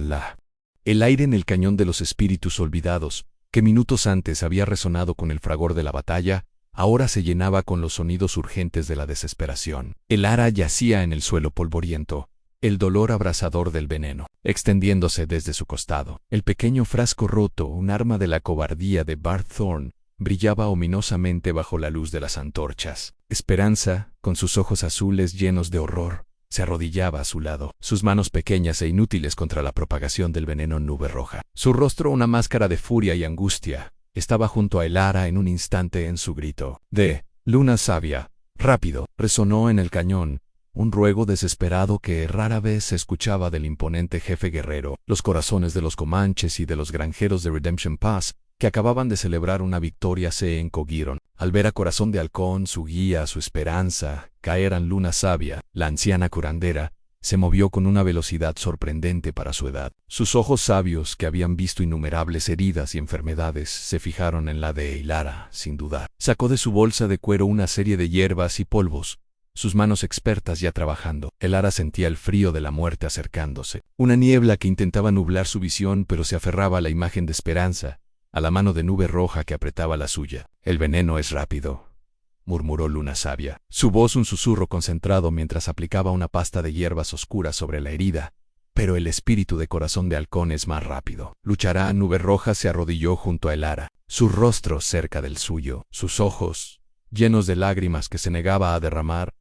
El aire en el cañón de los espíritus olvidados, que minutos antes había resonado con el fragor de la batalla, ahora se llenaba con los sonidos urgentes de la desesperación. Elara yacía en el suelo polvoriento, el dolor abrasador del veneno, extendiéndose desde su costado. El pequeño frasco roto, un arma de la cobardía de Bart Thorne, brillaba ominosamente bajo la luz de las antorchas. Esperanza, con sus ojos azules llenos de horror, se arrodillaba a su lado, sus manos pequeñas e inútiles contra la propagación del veneno. Nube Roja, su rostro una máscara de furia y angustia, estaba junto a Elara en un instante. En su grito de Luna Sabia, rápido, resonó en el cañón, un ruego desesperado que rara vez se escuchaba del imponente jefe guerrero. Los corazones de los Comanches y de los granjeros de Redemption Pass, que acababan de celebrar una victoria, se encogieron al ver a Corazón de Halcón, su guía, su esperanza, caer en Luna Sabia. La anciana curandera se movió con una velocidad sorprendente para su edad. Sus ojos sabios, que habían visto innumerables heridas y enfermedades, se fijaron en la de Elara, sin dudar. Sacó de su bolsa de cuero una serie de hierbas y polvos, sus manos expertas ya trabajando. Elara sentía el frío de la muerte acercándose. Una niebla que intentaba nublar su visión, pero se aferraba a la imagen de esperanza, a la mano de Nube Roja que apretaba la suya. El veneno es rápido, murmuró Luna Sabia, su voz un susurro concentrado mientras aplicaba una pasta de hierbas oscuras sobre la herida. Pero el espíritu de Corazón de Halcón es más rápido. Luchará. Nube Roja se arrodilló junto a Elara, su rostro cerca del suyo, sus ojos, llenos de lágrimas que se negaba a derramar,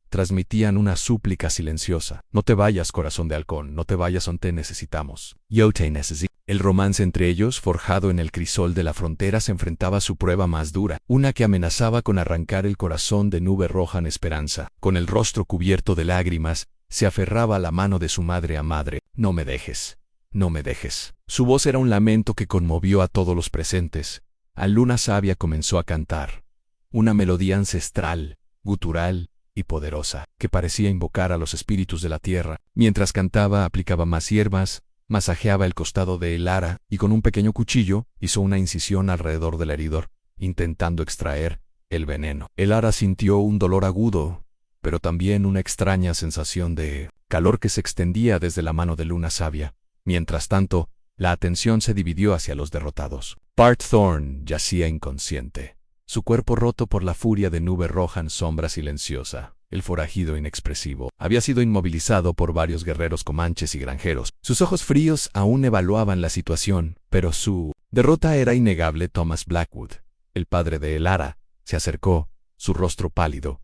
transmitían una súplica silenciosa. No te vayas, Corazón de Halcón, no te vayas, te necesitamos. Yo te necesito. El romance entre ellos, forjado en el crisol de la frontera, se enfrentaba a su prueba más dura, una que amenazaba con arrancar el corazón de Nube Roja en esperanza. Con el rostro cubierto de lágrimas, se aferraba a la mano de su madre a madre. No me dejes, no me dejes. Su voz era un lamento que conmovió a todos los presentes. A Luna Sabia comenzó a cantar, una melodía ancestral, gutural y poderosa, que parecía invocar a los espíritus de la tierra. Mientras cantaba, aplicaba más hierbas, masajeaba el costado de Elara y con un pequeño cuchillo hizo una incisión alrededor del heridor, intentando extraer el veneno. Elara sintió un dolor agudo, pero también una extraña sensación de calor que se extendía desde la mano de Luna Sabia. Mientras tanto, la atención se dividió hacia los derrotados. Bart Thorne yacía inconsciente, su cuerpo roto por la furia de Nube Roja en sombra silenciosa. El forajido inexpresivo había sido inmovilizado por varios guerreros comanches y granjeros. Sus ojos fríos aún evaluaban la situación, pero su derrota era innegable. Thomas Blackwood, el padre de Elara, se acercó, su rostro pálido.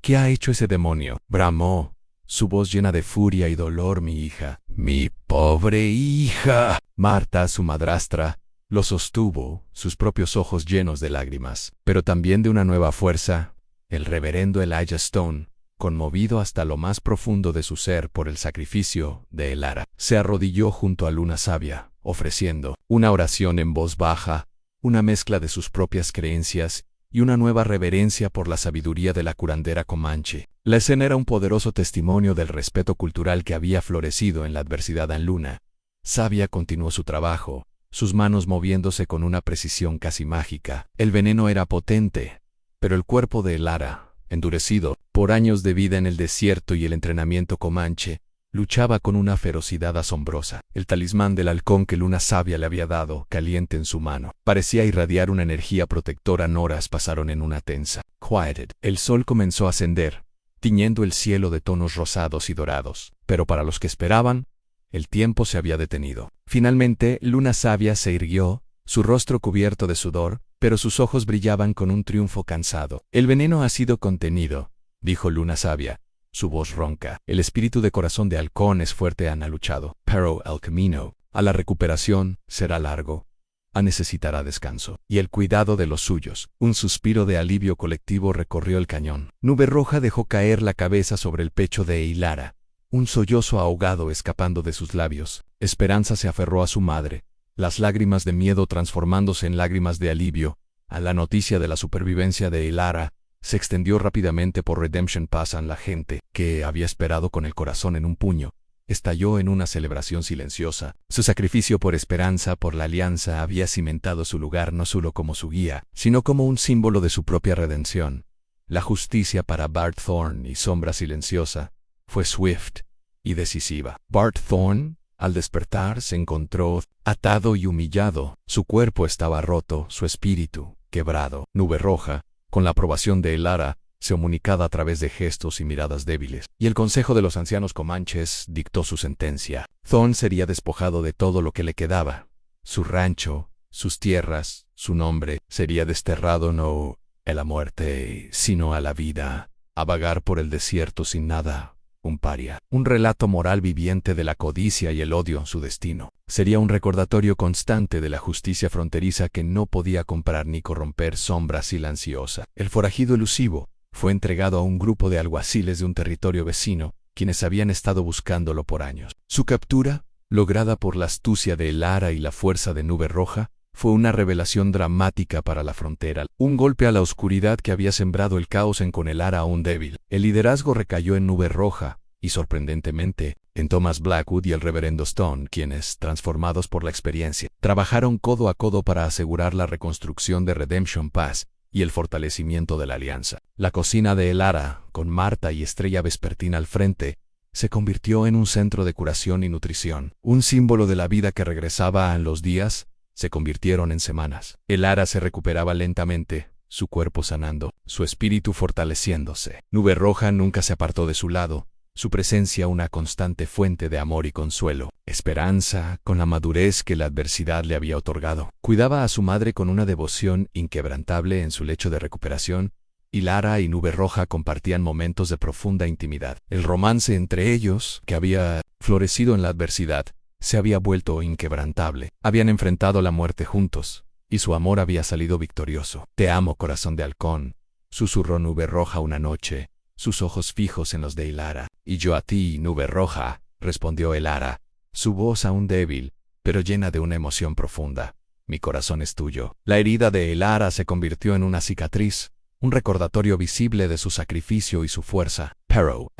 «¿Qué ha hecho ese demonio?», bramó, su voz llena de furia y dolor. «Mi hija, mi pobre hija». Marta, su madrastra, lo sostuvo, sus propios ojos llenos de lágrimas, pero también de una nueva fuerza. El reverendo Elijah Stone, conmovido hasta lo más profundo de su ser por el sacrificio de Elara, se arrodilló junto a Luna Sabia, ofreciendo una oración en voz baja, una mezcla de sus propias creencias y una nueva reverencia por la sabiduría de la curandera comanche. La escena era un poderoso testimonio del respeto cultural que había florecido en la adversidad en Luna Sabia continuó su trabajo, sus manos moviéndose con una precisión casi mágica. El veneno era potente, pero el cuerpo de Elara, endurecido por años de vida en el desierto y el entrenamiento comanche, luchaba con una ferocidad asombrosa. El talismán del halcón que Luna Sabia le había dado, caliente en su mano, parecía irradiar una energía protectora. Horas pasaron en una tensa quietud. El sol comenzó a ascender, tiñendo el cielo de tonos rosados y dorados, pero para los que esperaban, el tiempo se había detenido. Finalmente, Luna Sabia se irguió, su rostro cubierto de sudor, pero sus ojos brillaban con un triunfo cansado. «El veneno ha sido contenido», dijo Luna Sabia, su voz ronca. «El espíritu de corazón de halcón es fuerte. Han luchado, pero el camino a la recuperación será largo. Necesitará descanso y el cuidado de los suyos». Un suspiro de alivio colectivo recorrió el cañón. Nube Roja dejó caer la cabeza sobre el pecho de Elara, un sollozo ahogado escapando de sus labios. Esperanza se aferró a su madre, las lágrimas de miedo transformándose en lágrimas de alivio. A la noticia de la supervivencia de Elara, se extendió rápidamente por Redemption Pass. La gente, que había esperado con el corazón en un puño, estalló en una celebración silenciosa. Su sacrificio por Esperanza, por la Alianza, había cimentado su lugar no solo como su guía, sino como un símbolo de su propia redención. La justicia para Bart Thorne y Sombra Silenciosa fue swift y decisiva. Bart Thorne, al despertar, se encontró atado y humillado. Su cuerpo estaba roto, su espíritu quebrado. Nube Roja, con la aprobación de Elara, se comunicaba a través de gestos y miradas débiles, y el Consejo de los Ancianos Comanches dictó su sentencia. Thorne sería despojado de todo lo que le quedaba. Su rancho, sus tierras, su nombre, sería desterrado no a la muerte, sino a la vida, a vagar por el desierto sin nada. Un paria, un relato moral viviente de la codicia y el odio. Su destino sería un recordatorio constante de la justicia fronteriza que no podía comprar ni corromper. Sombra Silenciosa, el forajido elusivo, fue entregado a un grupo de alguaciles de un territorio vecino, quienes habían estado buscándolo por años. Su captura, lograda por la astucia de Elara y la fuerza de Nube Roja, fue una revelación dramática para la frontera, un golpe a la oscuridad que había sembrado el caos en con Elara aún débil. El liderazgo recayó en Nube Roja, y sorprendentemente, en Thomas Blackwood y el reverendo Stone, quienes, transformados por la experiencia, trabajaron codo a codo para asegurar la reconstrucción de Redemption Pass y el fortalecimiento de la Alianza. La cocina de Elara, con Marta y Estrella Vespertina al frente, se convirtió en un centro de curación y nutrición. Un símbolo de la vida que regresaba en los días, se convirtieron en semanas. Elara se recuperaba lentamente, su cuerpo sanando, su espíritu fortaleciéndose. Nube Roja nunca se apartó de su lado, su presencia una constante fuente de amor y consuelo. Esperanza, con la madurez que la adversidad le había otorgado, cuidaba a su madre con una devoción inquebrantable en su lecho de recuperación, y Lara y Nube Roja compartían momentos de profunda intimidad. El romance entre ellos, que había florecido en la adversidad, se había vuelto inquebrantable. Habían enfrentado la muerte juntos, y su amor había salido victorioso. «Te amo, corazón de halcón», susurró Nube Roja una noche, sus ojos fijos en los de Elara. «Y yo a ti, Nube Roja», respondió Elara, su voz aún débil, pero llena de una emoción profunda. «Mi corazón es tuyo». La herida de Elara se convirtió en una cicatriz, un recordatorio visible de su sacrificio y su fuerza. Pero,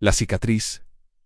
la cicatriz,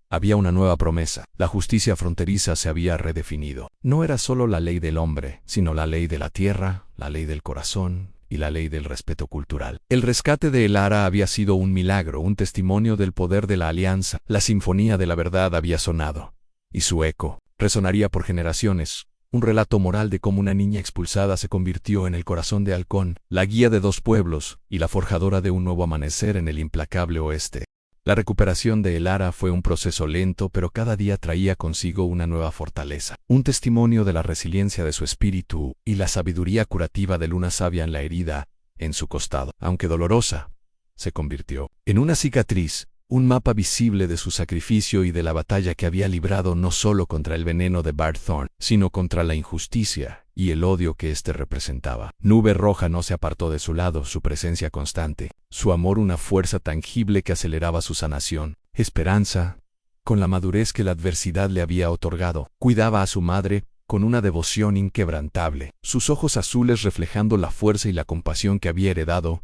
había una nueva promesa. La justicia fronteriza se había redefinido. No era solo la ley del hombre, sino la ley de la tierra, la ley del corazón y la ley del respeto cultural. El rescate de Elara había sido un milagro, un testimonio del poder de la alianza. La sinfonía de la verdad había sonado, y su eco resonaría por generaciones. Un relato moral de cómo una niña expulsada se convirtió en el corazón de Halcón, la guía de dos pueblos y la forjadora de un nuevo amanecer en el implacable oeste. La recuperación de Elara fue un proceso lento, pero cada día traía consigo una nueva fortaleza, un testimonio de la resiliencia de su espíritu y la sabiduría curativa de Luna Sabia en la herida en su costado. Aunque dolorosa, se convirtió en una cicatriz, un mapa visible de su sacrificio y de la batalla que había librado no solo contra el veneno de Bart Thorn, sino contra la injusticia y el odio que éste representaba. Nube Roja no se apartó de su lado, su presencia constante, su amor una fuerza tangible que aceleraba su sanación. Esperanza, con la madurez que la adversidad le había otorgado, cuidaba a su madre con una devoción inquebrantable, sus ojos azules reflejando la fuerza y la compasión que había heredado,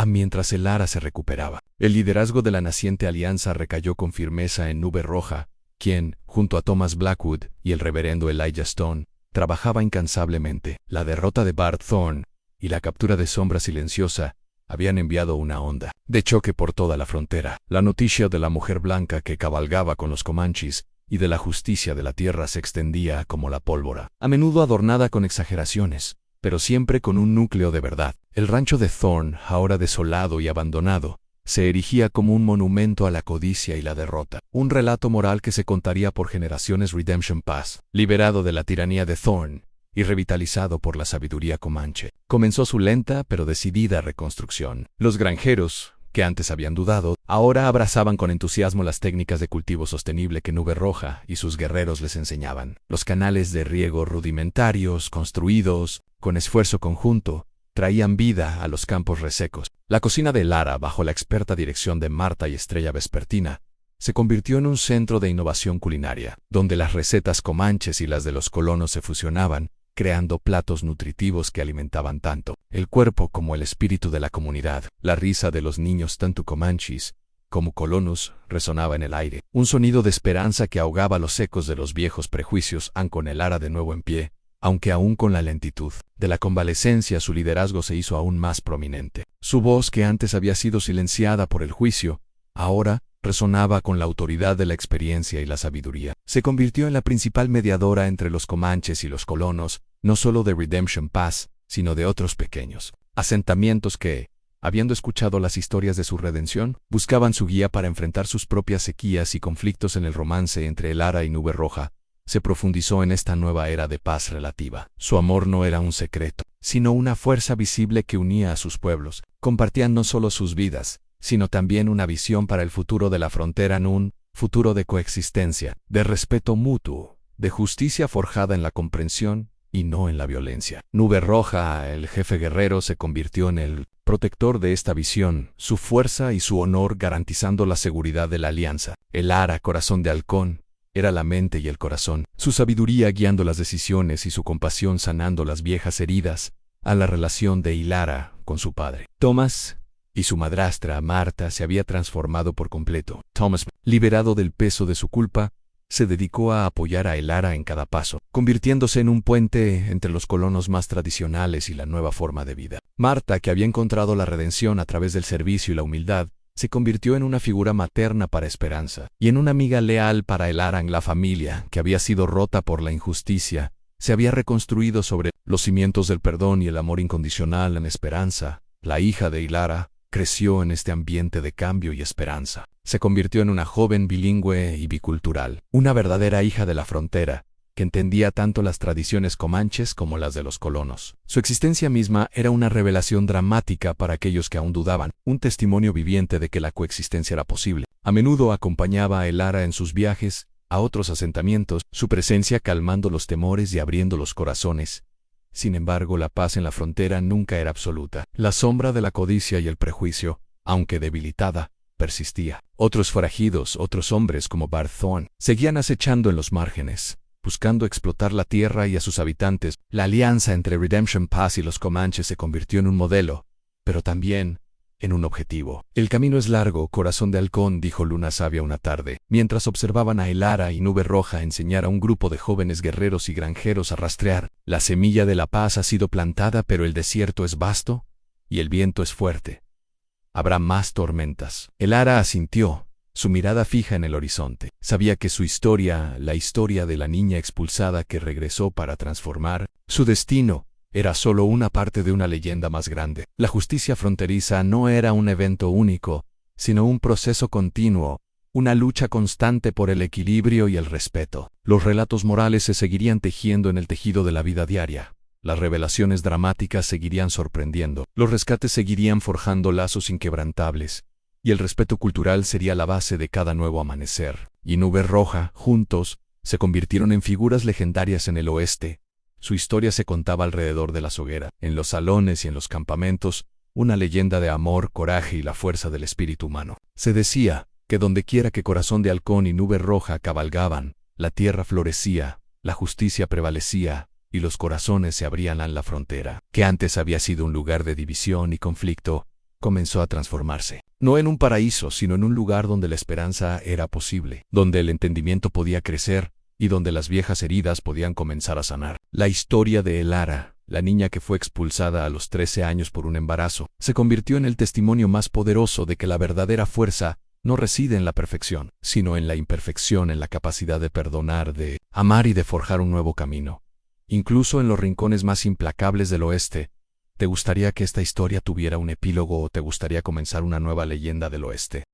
mientras Elara se recuperaba. El liderazgo de la naciente alianza recayó con firmeza en Nube Roja, quien, junto a Thomas Blackwood y el reverendo Elijah Stone, trabajaba incansablemente. La derrota de Bart Thorn y la captura de Sombra Silenciosa habían enviado una onda de choque por toda la frontera. La noticia de la mujer blanca que cabalgaba con los Comanches y de la justicia de la tierra se extendía como la pólvora, a menudo adornada con exageraciones, pero siempre con un núcleo de verdad. El rancho de Thorn, ahora desolado y abandonado, se erigía como un monumento a la codicia y la derrota, un relato moral que se contaría por generaciones. Redemption Pass, liberado de la tiranía de Thorn y revitalizado por la sabiduría comanche, comenzó su lenta pero decidida reconstrucción. Los granjeros, que antes habían dudado, ahora abrazaban con entusiasmo las técnicas de cultivo sostenible que Nube Roja y sus guerreros les enseñaban. Los canales de riego rudimentarios, construidos con esfuerzo conjunto, traían vida a los campos resecos. La cocina de Elara, bajo la experta dirección de Marta y Estrella Vespertina, se convirtió en un centro de innovación culinaria, donde las recetas comanches y las de los colonos se fusionaban, creando platos nutritivos que alimentaban tanto el cuerpo como el espíritu de la comunidad. La risa de los niños, tanto comanches como colonos, resonaba en el aire, un sonido de esperanza que ahogaba los ecos de los viejos prejuicios. Con Elara de nuevo en pie, aunque aún con la lentitud de la convalecencia, su liderazgo se hizo aún más prominente. Su voz, que antes había sido silenciada por el juicio, ahora resonaba con la autoridad de la experiencia y la sabiduría. Se convirtió en la principal mediadora entre los comanches y los colonos, no solo de Redemption Pass, sino de otros pequeños asentamientos que, habiendo escuchado las historias de su redención, buscaban su guía para enfrentar sus propias sequías y conflictos. En el romance entre Elara y Nube Roja se profundizó en esta nueva era de paz relativa. Su amor no era un secreto, sino una fuerza visible que unía a sus pueblos. Compartían no solo sus vidas, sino también una visión para el futuro de la frontera, en un futuro de coexistencia, de respeto mutuo, de justicia forjada en la comprensión y no en la violencia. Nube Roja, el jefe guerrero, se convirtió en el protector de esta visión, su fuerza y su honor garantizando la seguridad de la alianza. Elara, corazón de halcón, era la mente y el corazón, su sabiduría guiando las decisiones y su compasión sanando las viejas heridas. A la relación de Elara con su padre, Thomas, y su madrastra, Marta, se había transformado por completo. Thomas, liberado del peso de su culpa, se dedicó a apoyar a Elara en cada paso, convirtiéndose en un puente entre los colonos más tradicionales y la nueva forma de vida. Marta, que había encontrado la redención a través del servicio y la humildad, se convirtió en una figura materna para Esperanza, y en una amiga leal para Elara. La familia, que había sido rota por la injusticia, se había reconstruido sobre los cimientos del perdón y el amor incondicional. En Esperanza, la hija de Elara, creció en este ambiente de cambio y esperanza. Se convirtió en una joven bilingüe y bicultural, una verdadera hija de la frontera, que entendía tanto las tradiciones comanches como las de los colonos. Su existencia misma era una revelación dramática para aquellos que aún dudaban, un testimonio viviente de que la coexistencia era posible. A menudo acompañaba a Elara en sus viajes a otros asentamientos, su presencia calmando los temores y abriendo los corazones. Sin embargo, la paz en la frontera nunca era absoluta. La sombra de la codicia y el prejuicio, aunque debilitada, persistía. Otros forajidos, otros hombres como Bart Thorn, seguían acechando en los márgenes, buscando explotar la tierra y a sus habitantes. La alianza entre Redemption Pass y los Comanches se convirtió en un modelo, pero también en un objetivo. El camino es largo, corazón de halcón, dijo Luna Sabia una tarde, mientras observaban a Elara y Nube Roja enseñar a un grupo de jóvenes guerreros y granjeros a rastrear. La semilla de la paz ha sido plantada, pero el desierto es vasto y el viento es fuerte. Habrá más tormentas. Elara asintió, su mirada fija en el horizonte. Sabía que su historia, la historia de la niña expulsada que regresó para transformar su destino, era solo una parte de una leyenda más grande. La justicia fronteriza no era un evento único, sino un proceso continuo, una lucha constante por el equilibrio y el respeto. Los relatos morales se seguirían tejiendo en el tejido de la vida diaria. Las revelaciones dramáticas seguirían sorprendiendo. Los rescates seguirían forjando lazos inquebrantables. Y el respeto cultural sería la base de cada nuevo amanecer. Y Nube Roja, juntos, se convirtieron en figuras legendarias en el oeste. Su historia se contaba alrededor de la hoguera, en los salones y en los campamentos, una leyenda de amor, coraje y la fuerza del espíritu humano. Se decía que dondequiera que Corazón de Halcón y Nube Roja cabalgaban, la tierra florecía, la justicia prevalecía, y los corazones se abrían a la frontera, que antes había sido un lugar de división y conflicto, comenzó a transformarse. No en un paraíso, sino en un lugar donde la esperanza era posible, donde el entendimiento podía crecer, y donde las viejas heridas podían comenzar a sanar. La historia de Elara, la niña que fue expulsada a los 13 años por un embarazo, se convirtió en el testimonio más poderoso de que la verdadera fuerza no reside en la perfección, sino en la imperfección, en la capacidad de perdonar, de amar y de forjar un nuevo camino. Incluso en los rincones más implacables del oeste, ¿te gustaría que esta historia tuviera un epílogo o te gustaría comenzar una nueva leyenda del oeste?